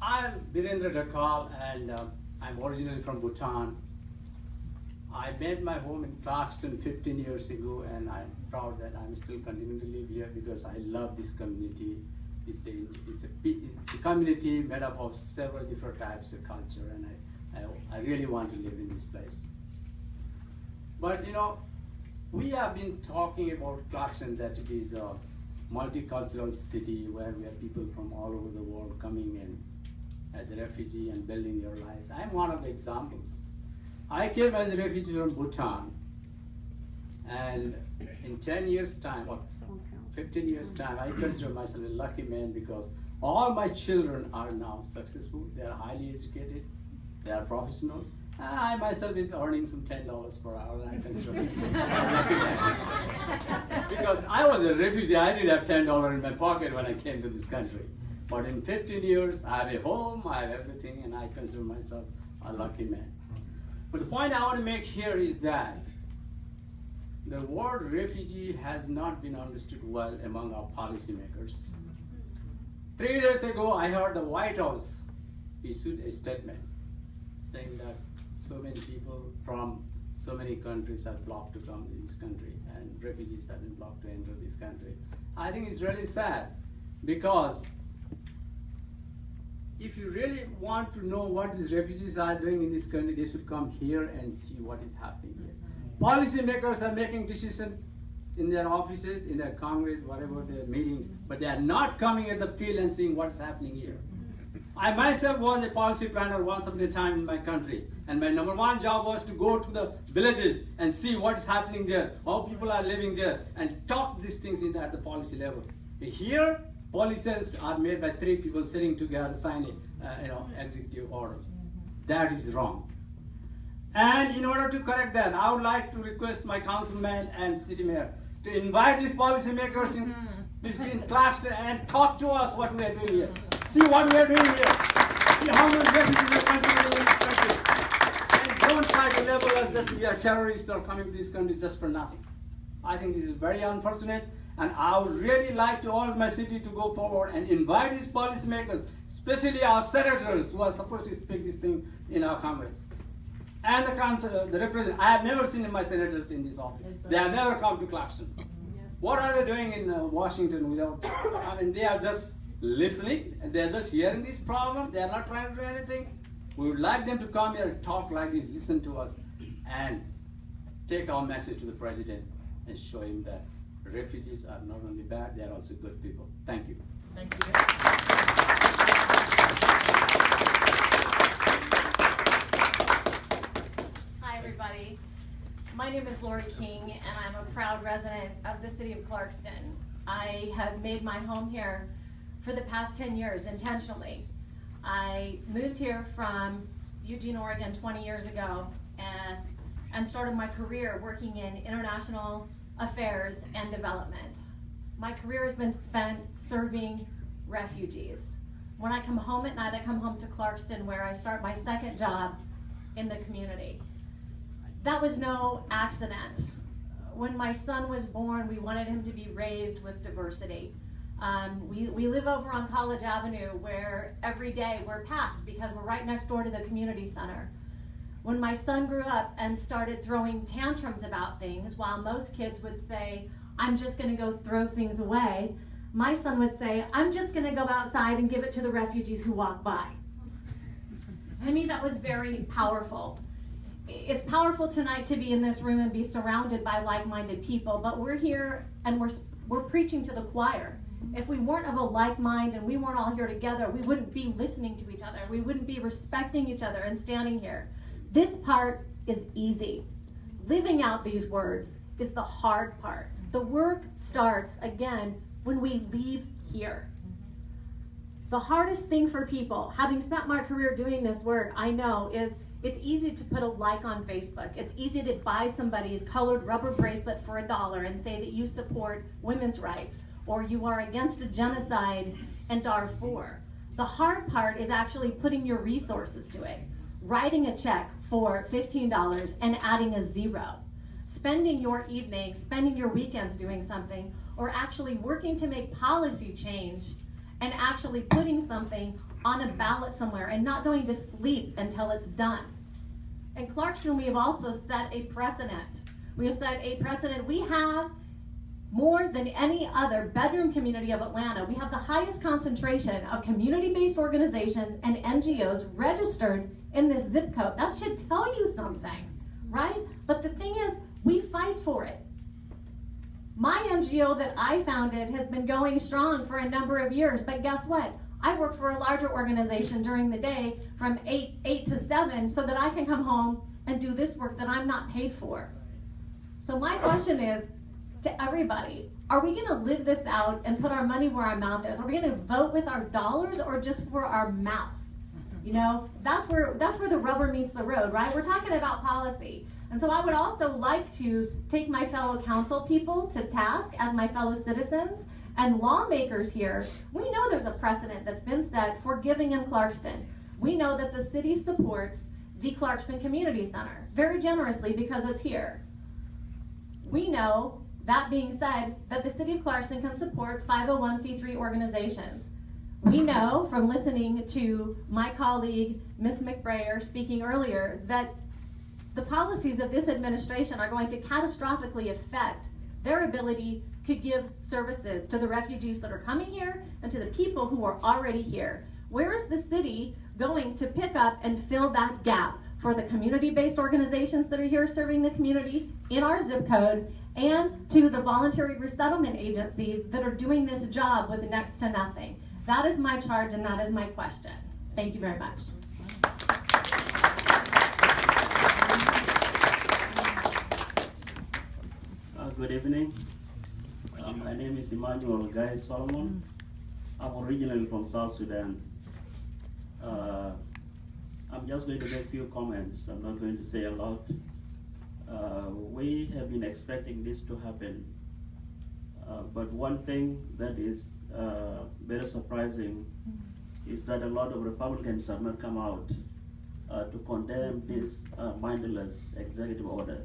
I'm Birendra Dakal, and I'm originally from Bhutan. I made my home in Clarkston 15 years ago, and I'm proud that I'm still continuing to live here because I love this community. It's a community made up of several different types of culture, and I really want to live in this place. But you know, we have been talking about Clarkston, that it is a multicultural city where we have people from all over the world coming in as a refugee and building their lives. I'm one of the examples. I came as a refugee from Bhutan, and in 10 years' time, or 15 years' time, I consider myself a lucky man because all my children are now successful. They are highly educated. They are professionals. I myself is earning some $10 per hour, and I consider myself a lucky man. Because I was a refugee, I didn't have $10 in my pocket when I came to this country. But in 15 years, I have a home, I have everything, and I consider myself a lucky man. But the point I want to make here is that the word refugee has not been understood well among our policymakers. 3 days ago, I heard the White House issued a statement saying that so many people from so many countries are blocked to come to this country, and refugees have been blocked to enter this country. I think it's really sad, because if you really want to know what these refugees are doing in this country, they should come here and see what is happening here. Policymakers are making decisions in their offices, in their Congress, whatever their meetings, but they are not coming at the field and seeing what's happening here. I myself was a policy planner once upon a time in my country, and my number one job was to go to the villages and see what's happening there, how people are living there, and talk these things at the policy level. Here, policies are made by 3 people sitting together signing executive order. That is wrong. And in order to correct that, I would like to request my councilman and city mayor to invite these policymakers in Clarkston and talk to us what we are doing here. See what we are doing here. See how many refugees are coming in this country. And don't try to label us as we are terrorists or coming to this country just for nothing. I think this is very unfortunate, and I would really like to urge my city to go forward and invite these policymakers, especially our senators who are supposed to speak this thing in our Congress. And the council, the representative, I have never seen my senators in this office. They have never come to Clarkston. What are they doing in Washington without, they are just listening, and they are just hearing this problem. They are not trying to do anything. We would like them to come here and talk like this, listen to us, and take our message to the president and show him that refugees are not only bad, they are also good people. Thank you. Thank you. Hi, everybody. My name is Lori King, and I'm a proud resident of the city of Clarkston. I have made my home here for the past 10 years intentionally. I moved here from Eugene, Oregon 20 years ago and started my career working in international affairs and development. My career has been spent serving refugees. When I come home at night, I come home to Clarkston, where I start my second job in the community. That was no accident. When my son was born, we wanted him to be raised with diversity. We live over on College Avenue, where every day we're passed because we're right next door to the community center. When my son grew up and started throwing tantrums about things, while most kids would say, I'm just gonna go throw things away, my son would say, I'm just gonna go outside and give it to the refugees who walk by. To me, that was very powerful. It's powerful tonight to be in this room and be surrounded by like-minded people, but we're here and we're preaching to the choir. If we weren't of a like mind and we weren't all here together, we wouldn't be listening to each other. We wouldn't be respecting each other and standing here. This part is easy. Living out these words is the hard part. The work starts, again, when we leave here. The hardest thing for people, having spent my career doing this work, I know, is it's easy to put a like on Facebook. It's easy to buy somebody's colored rubber bracelet for $1 and say that you support women's rights or you are against a genocide in Darfur. The hard part is actually putting your resources to it. Writing a check for $15 and adding a 0. Spending your evenings, spending your weekends doing something, or actually working to make policy change and actually putting something on a ballot somewhere and not going to sleep until it's done. In Clarkston, we have also set a precedent. We have set a precedent. We have more than any other bedroom community of Atlanta. We have the highest concentration of community-based organizations and NGOs registered in this zip code. That should tell you something, right? But the thing is, we fight for it. My NGO that I founded has been going strong for a number of years, but guess what? I work for a larger organization during the day from 8 to 7 so that I can come home and do this work that I'm not paid for. So my question is to everybody, are we gonna live this out and put our money where our mouth is? Are we gonna vote with our dollars or just for our mouth? You know, that's where the rubber meets the road, right? We're talking about policy. And so I would also like to take my fellow council people to task as my fellow citizens and lawmakers here. We know there's a precedent that's been set for giving in Clarkston. We know that the city supports the Clarkston Community Center very generously because it's here. We know, that being said, that the city of Clarkston can support 501c3 organizations. We know from listening to my colleague, Ms. McBrayer, speaking earlier, that the policies of this administration are going to catastrophically affect their ability to give services to the refugees that are coming here and to the people who are already here. Where is the city going to pick up and fill that gap for the community-based organizations that are here serving the community in our zip code and to the voluntary resettlement agencies that are doing this job with next to nothing? That is my charge and that is my question. Thank you very much. Good evening. My name is Emmanuel Guy Solomon. I'm originally from South Sudan. I'm just going to make a few comments. I'm not going to say a lot. We have been expecting this to happen. But one thing that is very surprising is that a lot of Republicans have not come out to condemn this mindless executive order.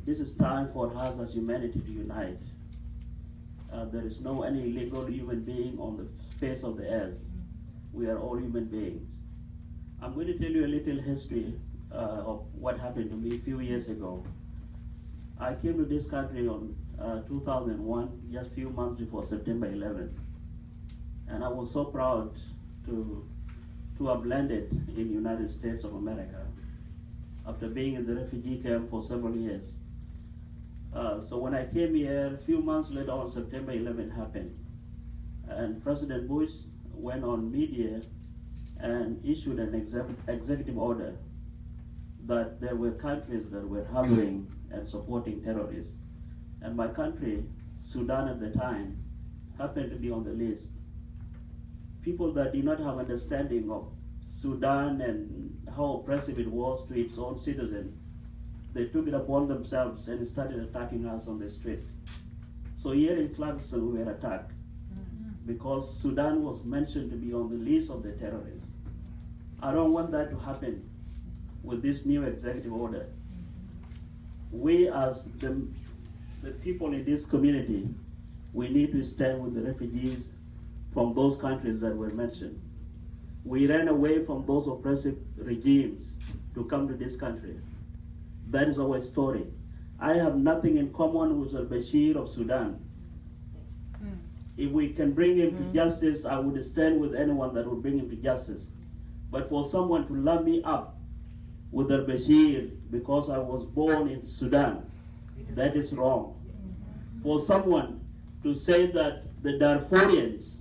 This is time for us as humanity to unite. There is no any legal human being on the face of the earth. We are all human beings. I'm going to tell you a little history of what happened to me a few years ago. I came to this country on 2001, just a few months before September 11th. And I was so proud to have landed in the United States of America after being in the refugee camp for several years. So when I came here, a few months later on, September 11 happened. And President Bush went on media and issued an executive order that there were countries that were harboring and supporting terrorists. And my country, Sudan at the time, happened to be on the list. People that did not have understanding of Sudan and how oppressive it was to its own citizens, they took it upon themselves and started attacking us on the street. So here in Clarkston, we were attacked because Sudan was mentioned to be on the list of the terrorists. I don't want that to happen with this new executive order. We as the people in this community, we need to stand with the refugees from those countries that were mentioned. We ran away from those oppressive regimes to come to this country. That is our story. I have nothing in common with al-Bashir of Sudan. If we can bring him to justice, I would stand with anyone that would bring him to justice. But for someone to lump me up with al-Bashir because I was born in Sudan, that is wrong. For someone to say that the Darfurians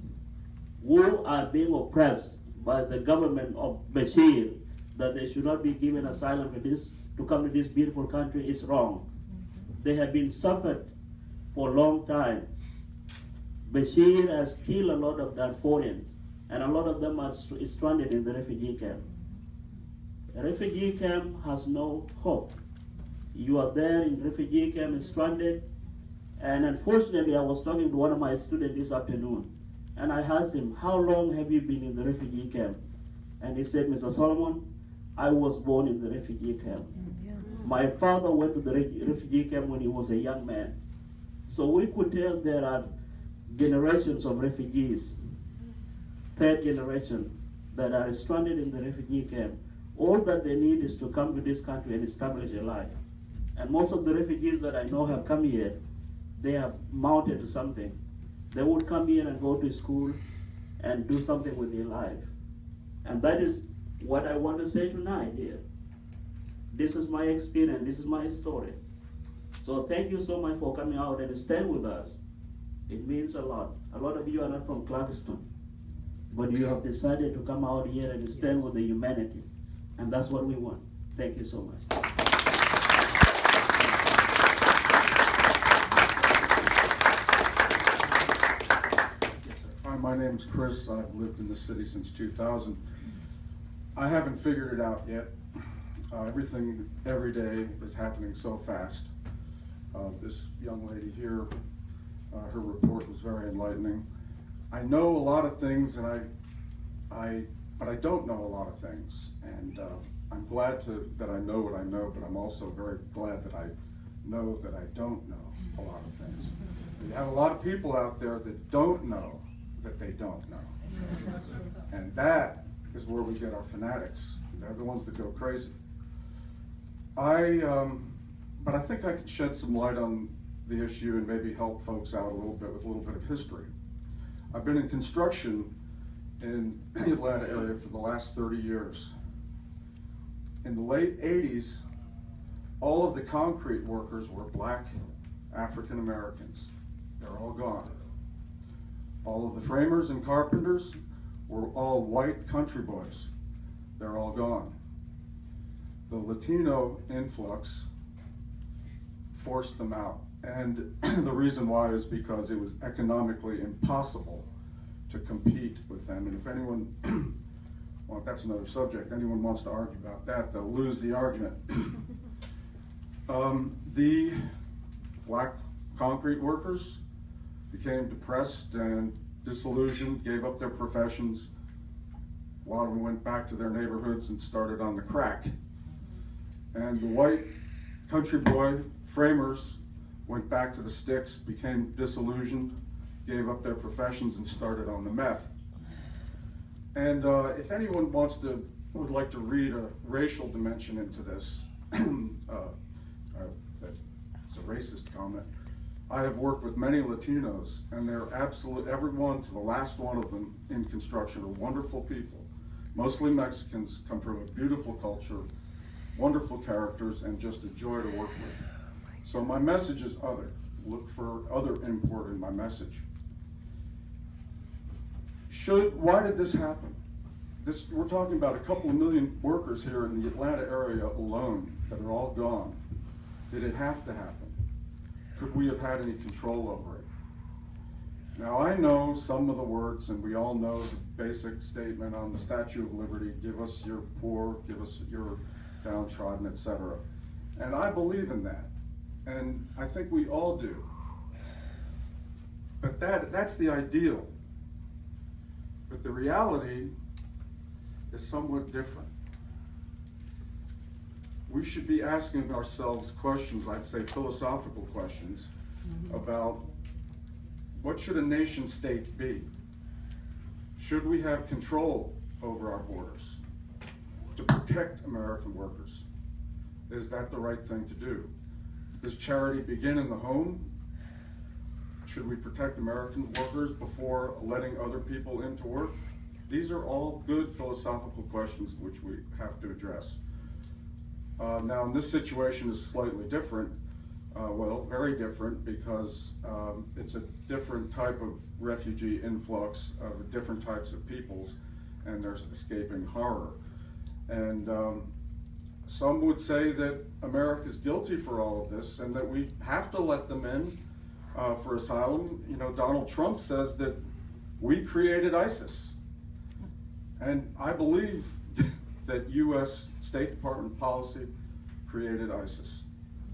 who are being oppressed by the government of Bashir, that they should not be given asylum for this, to come to this beautiful country is wrong. They have been suffered for a long time. Bashir has killed a lot of Darfurians, and a lot of them are stranded in the refugee camp. A refugee camp has no hope. You are there in refugee camp, stranded, and unfortunately I was talking to one of my students this afternoon, and I asked him, how long have you been in the refugee camp? And he said, Mr. Solomon, I was born in the refugee camp. My father went to the refugee camp when he was a young man. So we could tell there are generations of refugees, third generation, that are stranded in the refugee camp. All that they need is to come to this country and establish a life. And most of the refugees that I know have come here, they have mounted to something. They would come here and go to school and do something with their life. And that is what I want to say tonight here. This is my experience, this is my story. So thank you so much for coming out and stand with us. It means a lot. A lot of you are not from Clarkston, but you have decided to come out here and stand with the humanity. And that's what we want. Thank you so much. Hi, my name is Chris. I've lived in the city since 2000. I haven't figured it out yet. Everything, every day is happening so fast. This young lady here, her report was very enlightening. I know a lot of things, and but I don't know a lot of things. And I'm glad that I know what I know, but I'm also very glad that I know that I don't know a lot of things. You have a lot of people out there that don't know that they don't know. And that is where we get our fanatics. They're the ones that go crazy. But I think I could shed some light on the issue and maybe help folks out a little bit with a little bit of history. I've been in construction in the Atlanta area for the last 30 years. In the late 80s, all of the concrete workers were black African Americans. They're all gone. All of the framers and carpenters were all white country boys. They're all gone. The Latino influx forced them out. And the reason why is because it was economically impossible to compete with them. And if anyone, well, that's another subject, anyone wants to argue about that, they'll lose the argument. The black concrete workers became depressed and disillusioned, gave up their professions. A lot of them went back to their neighborhoods and started on the crack. And the white country boy framers went back to the sticks, became disillusioned, gave up their professions and started on the meth. And if anyone would like to read a racial dimension into this, it's a racist comment. I have worked with many Latinos, and they're everyone to the last one of them in construction are wonderful people. Mostly Mexicans, come from a beautiful culture, wonderful characters, and just a joy to work with. So my message is other. Look for other import in my message. Why did this happen? we're talking about a couple of million workers here in the Atlanta area alone that are all gone. Did it have to happen? Could we have had any control over it? Now, I know some of the words, and we all know the basic statement on the Statue of Liberty: give us your poor, give us your downtrodden, etc. And I believe in that, and I think we all do. But that's the ideal. But the reality is somewhat different. We should be asking ourselves questions, I'd say philosophical questions, about what should a nation state be? Should we have control over our borders to protect American workers? Is that the right thing to do? Does charity begin in the home? Should we protect American workers before letting other people into work? These are all good philosophical questions which we have to address. Now, in this situation is slightly different. Well, very different, because it's a different type of refugee influx of different types of peoples, and they're escaping horror. And some would say that America's guilty for all of this, and that we have to let them in for asylum. You know, Donald Trump says that we created ISIS. And I believe that U.S. State Department policy created ISIS.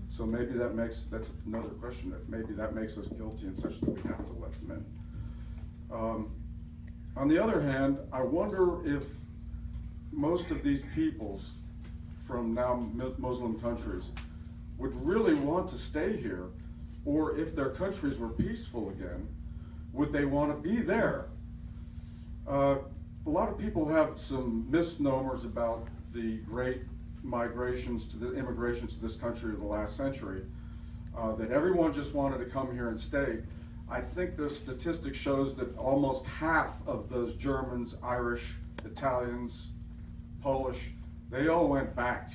So maybe that's another question, that maybe that makes us guilty and such that we have to let them in. On the other hand, I wonder if most of these peoples from now Muslim countries would really want to stay here, or if their countries were peaceful again, would they want to be there? A lot of people have some misnomers about the great immigrations to this country of the last century, that everyone just wanted to come here and stay. I think the statistic shows that almost half of those Germans, Irish, Italians, Polish, they all went back.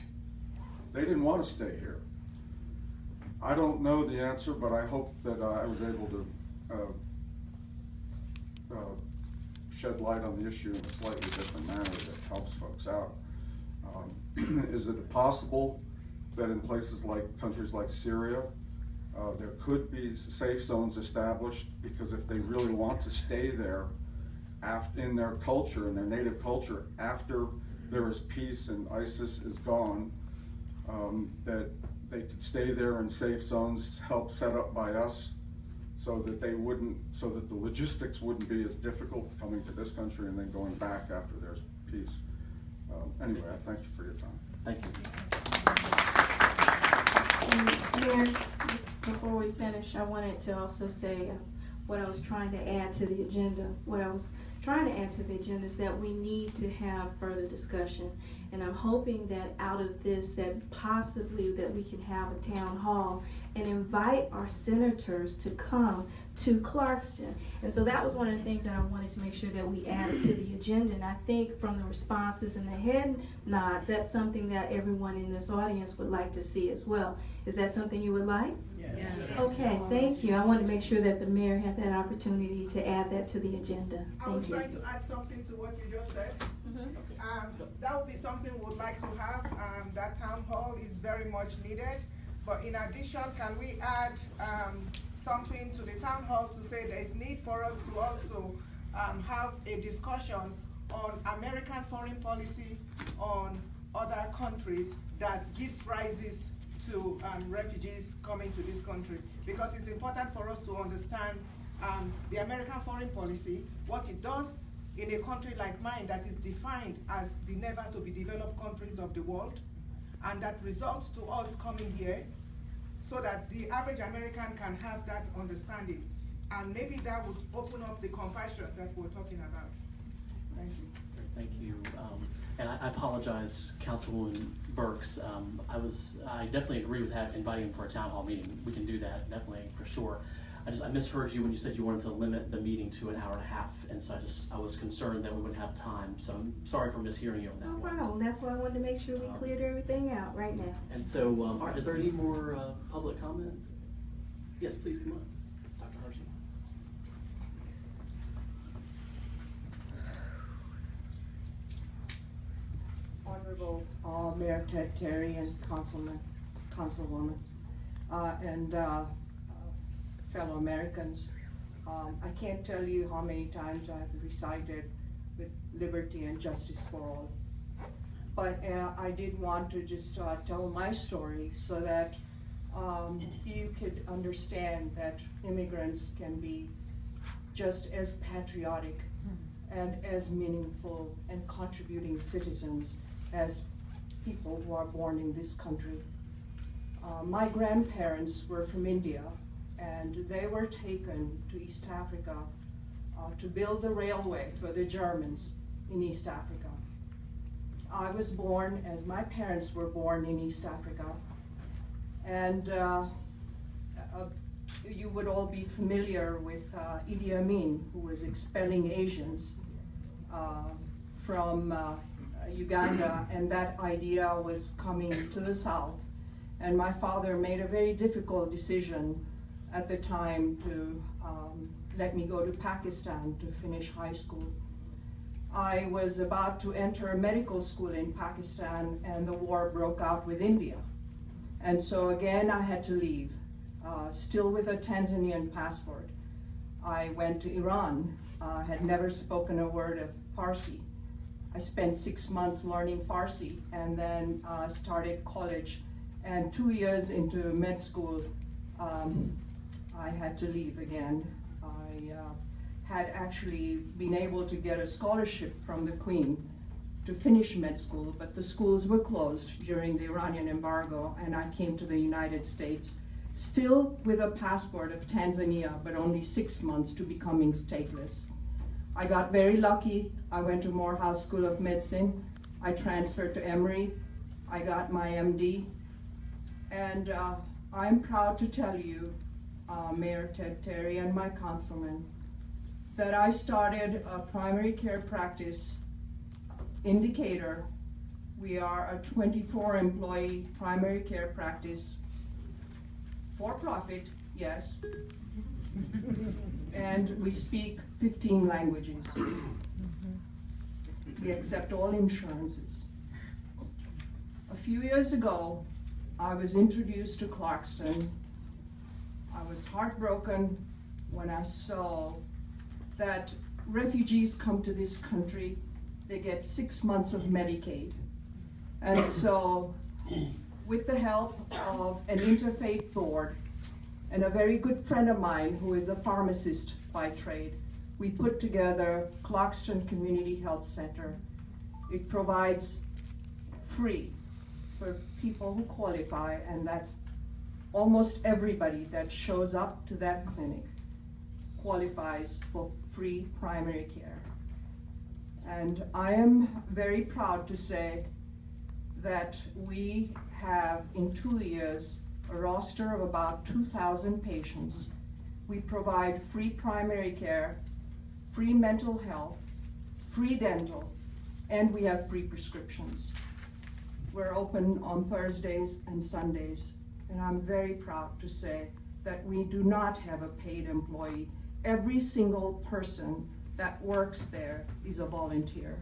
They didn't want to stay here. I don't know the answer, but I hope that I was able to shed light on the issue in a slightly different manner that helps folks out. Is it possible that in places like countries like Syria, there could be safe zones established, because if they really want to stay there in their culture, in their native culture, after there is peace and ISIS is gone, that they could stay there in safe zones helped set up by us, so that the logistics wouldn't be as difficult coming to this country and then going back after there's peace. Anyway, I thank you for your time. Thank you. Mayor, before we finish, I wanted to also say what I was trying to add to the agenda. What I was trying to add to the agenda is that we need to have further discussion. And I'm hoping that out of this, that possibly that we can have a town hall and invite our senators to come to Clarkston. And so that was one of the things that I wanted to make sure that we added to the agenda. And I think from the responses and the head nods, that's something that everyone in this audience would like to see as well. Is that something you would like? Yes. Okay, thank you. I wanted to make sure that the mayor had that opportunity to add that to the agenda. I was Thank you. trying to add something to what you just said. That would be something we would like to have. That town hall is very much needed. But in addition, can we add something to the town hall to say there is need for us to also have a discussion on American foreign policy on other countries that gives rises to refugees coming to this country, because it's important for us to understand the American foreign policy, what it does in a country like mine that is defined as the never to be developed countries of the world, and that results to us coming here, so that the average American can have that understanding. And maybe that would open up the compassion that we're talking about. Thank you. Thank you. And I apologize, Councilwoman Burks. I definitely agree with inviting him for a town hall meeting. We can do that, definitely, for sure. I misheard you when you said you wanted to limit the meeting to an hour and a half, and so I was concerned that we wouldn't have time. So I'm sorry for mishearing you on that No one. problem. That's why I wanted to make sure we cleared everything out right now. And so, is there any more public comments? Yes, please come on, Dr. Hussien. Honorable Mayor Ted Terry and Councilwoman, and fellow Americans. I can't tell you how many times I've recited with liberty and justice for all. But I did want to just tell my story so that you could understand that immigrants can be just as patriotic and as meaningful and contributing citizens as people who are born in this country. My grandparents were from India, and they were taken to East Africa to build the railway for the Germans in East Africa. I was born as my parents were born in East Africa, and you would all be familiar with Idi Amin, who was expelling Asians from Uganda, and that idea was coming to the South. And my father made a very difficult decision at the time to let me go to Pakistan to finish high school. I was about to enter medical school in Pakistan, and the war broke out with India. And so again, I had to leave, still with a Tanzanian passport. I went to Iran, had never spoken a word of Farsi. I spent 6 months learning Farsi, and then started college. And 2 years into med school, I had to leave again. I had actually been able to get a scholarship from the Queen to finish med school, but the schools were closed during the Iranian embargo, and I came to the United States, still with a passport of Tanzania, but only 6 months to becoming stateless. I got very lucky. I went to Morehouse School of Medicine. I transferred to Emory. I got my MD. And I'm proud to tell you, Mayor Ted Terry and my councilman, that I started a primary care practice in Decatur. We are a 24-employee primary care practice, for profit, yes, and we speak 15 languages. We accept all insurances. A few years ago, I was introduced to Clarkston. I was heartbroken when I saw that refugees come to this country, they get 6 months of Medicaid. And so, with the help of an interfaith board and a very good friend of mine who is a pharmacist by trade, we put together Clarkston Community Health Center. It provides free for people who qualify, and that's almost everybody that shows up to that clinic qualifies for free primary care. And I am very proud to say that we have, in 2 years, a roster of about 2,000 patients. We provide free primary care, free mental health, free dental, and we have free prescriptions. We're open on Thursdays and Sundays, and I'm very proud to say that we do not have a paid employee. Every single person that works there is a volunteer.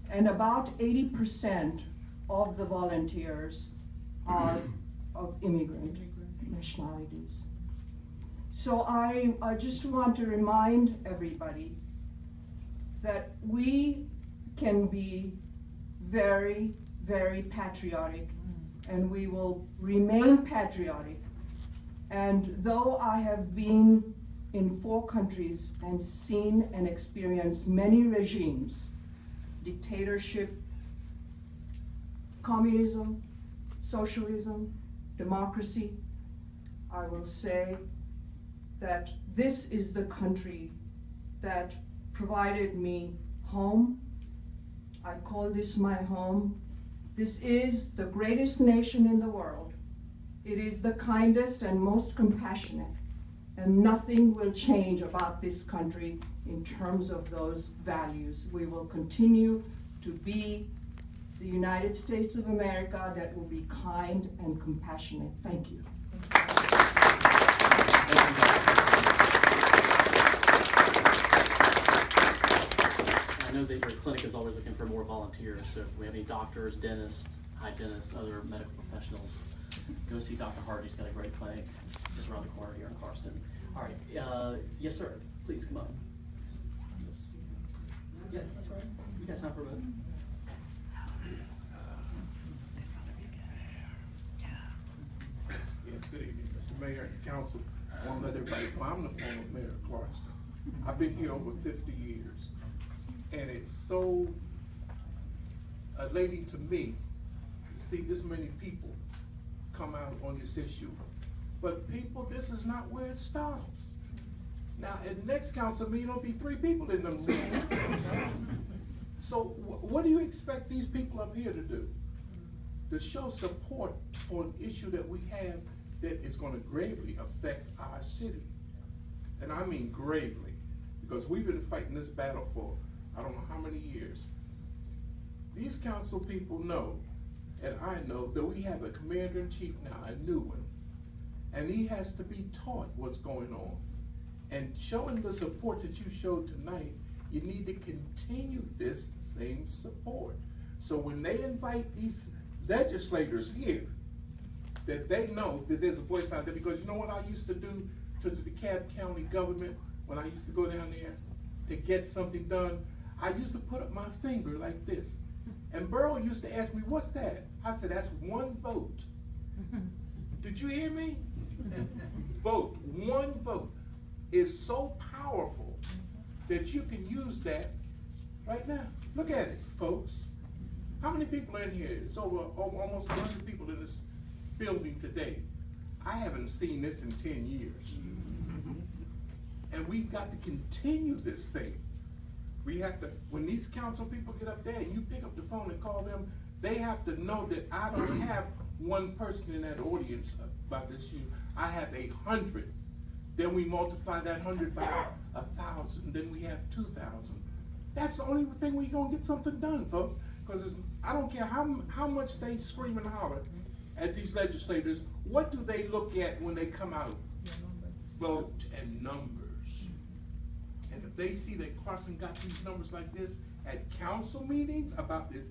And about 80% of the volunteers are of immigrant nationalities. So I just want to remind everybody that we can be very, very patriotic, and we will remain patriotic. And though I have been in 4 countries and seen and experienced many regimes, dictatorship, communism, socialism, democracy, I will say that this is the country that provided me home. I call this my home. This is the greatest nation in the world. It is the kindest and most compassionate, and nothing will change about this country in terms of those values. We will continue to be the United States of America that will be kind and compassionate. Thank you. I know that you're clinic is always looking for more volunteers, so if we have any doctors, dentists, hygienists, other medical professionals, go see Dr. Hardy's got a great clinic just around the corner here in Clarkston. All right, yes, sir, please come up. Yes. Yeah, that's right. We got time for a vote. Yes, good evening, Mr. Mayor and Council. I want to let everybody know I'm the former mayor of Clarkston. I've been here over 50 years, and it's so elating to me to see this many people come out on this issue. But people, this is not where it starts. Now, at the next council meeting, there'll be 3 people in them seats. So what do you expect these people up here to do? To show support for an issue that we have that is gonna gravely affect our city. And I mean gravely, because we've been fighting this battle for I don't know how many years. These council people know, and I know, that we have a commander-in-chief now, a new one, and he has to be taught what's going on. And showing the support that you showed tonight, you need to continue this same support. So when they invite these legislators here, that they know that there's a voice out there, because you know what I used to do to the DeKalb County government when I used to go down there to get something done? I used to put up my finger like this. And Burl used to ask me, what's that? I said, that's one vote. Did you hear me? Vote, one vote is so powerful that you can use that right now. Look at it, folks. How many people are in here? It's over almost 100 people in this building today. I haven't seen this in 10 years. And we've got to continue this thing. We have to, when these council people get up there and you pick up the phone and call them, they have to know that I don't have one person in that audience about this issue. I have 100. Then we multiply that 100 by 1,000, then we have 2,000. That's the only thing we're gonna get something done, folks. Because I don't care how much they scream and holler at these legislators, what do they look at when they come out? Vote and numbers. And if they see that Clarkston got these numbers like this at council meetings about this,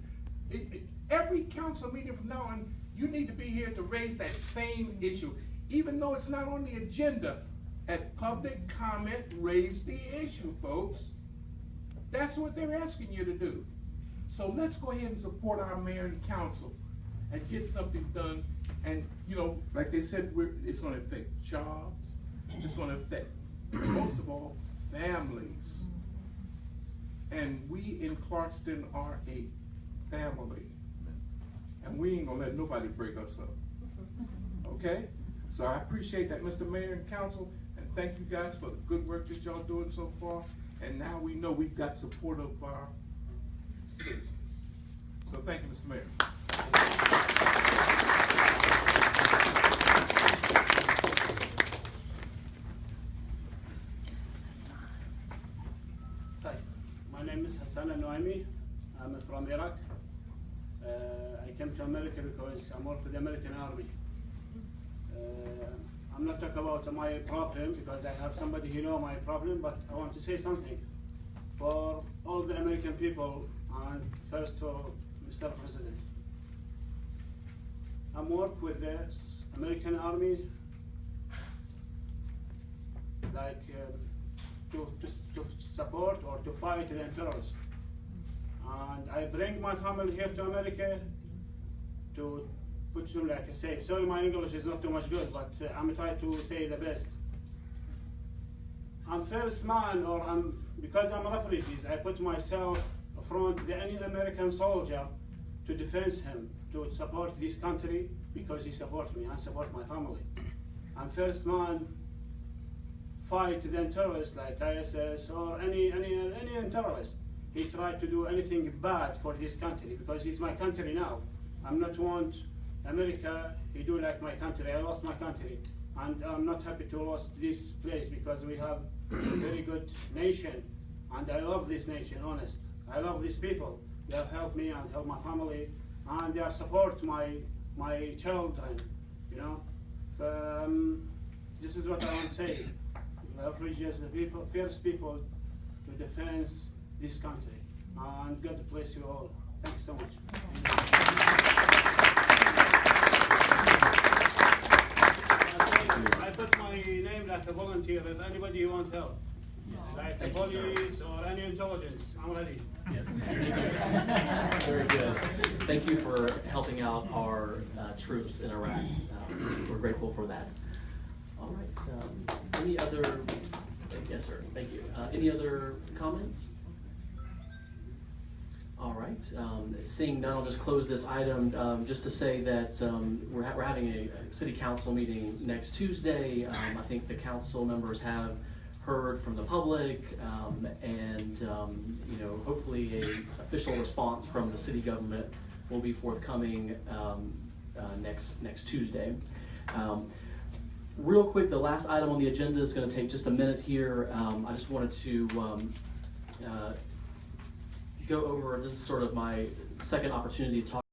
every council meeting from now on, you need to be here to raise that same issue. Even though it's not on the agenda, at public comment, raise the issue, folks. That's what they're asking you to do. So let's go ahead and support our mayor and council and get something done. And you know, like they said, it's gonna affect jobs. It's gonna affect, most of all, families. And we in Clarkston are a family. And we ain't gonna let nobody break us up. Okay? So I appreciate that, Mr. Mayor and Council, and thank you guys for the good work that y'all doing so far. And now we know we've got support of our citizens. So thank you, Mr. Mayor. Hi, my name is Hassan Al-Noaimi. I'm from Iraq. I came to America because I work with the American Army. I'm not talking about my problem because I have somebody who knows my problem, but I want to say something for all the American people, and first for Mr. President. I work with the American Army like to support or to fight the terrorists. And I bring my family here to America to put them like a safe. Sorry, my English is not too much good, but I'm trying to say the best. I'm first man, because I'm a refugee, I put myself in front of any American soldier to defend him, to support this country, because he supports me and support my family. I'm first man fight the terrorists like ISIS or any terrorist. He tried to do anything bad for this country because it's my country now. I'm not want America, he do like my country. I lost my country, and I'm not happy to lose this place because we have a very good nation, and I love this nation, honest. I love these people. They have helped me and helped my family, and they are support my children, you know. This is what I want to say. Refugees, the people, first people to defend this country. and God bless you all. Thank you so much. I put my name like a volunteer if anybody who wants help. Like the police or any intelligence, I'm ready. Yes. Very good. Thank you for helping out our troops in Iraq. We're grateful for that. All right. Any other? Yes, sir. Thank you. Any other comments? All right. Seeing none, I'll just close this item. Just to say that we're having a city council meeting next Tuesday. I think the council members have heard from the public, and you know, hopefully an official response from the city government will be forthcoming next Tuesday. Real quick, the last item on the agenda is going to take just a minute here. I just wanted to go over, this is sort of my second opportunity to talk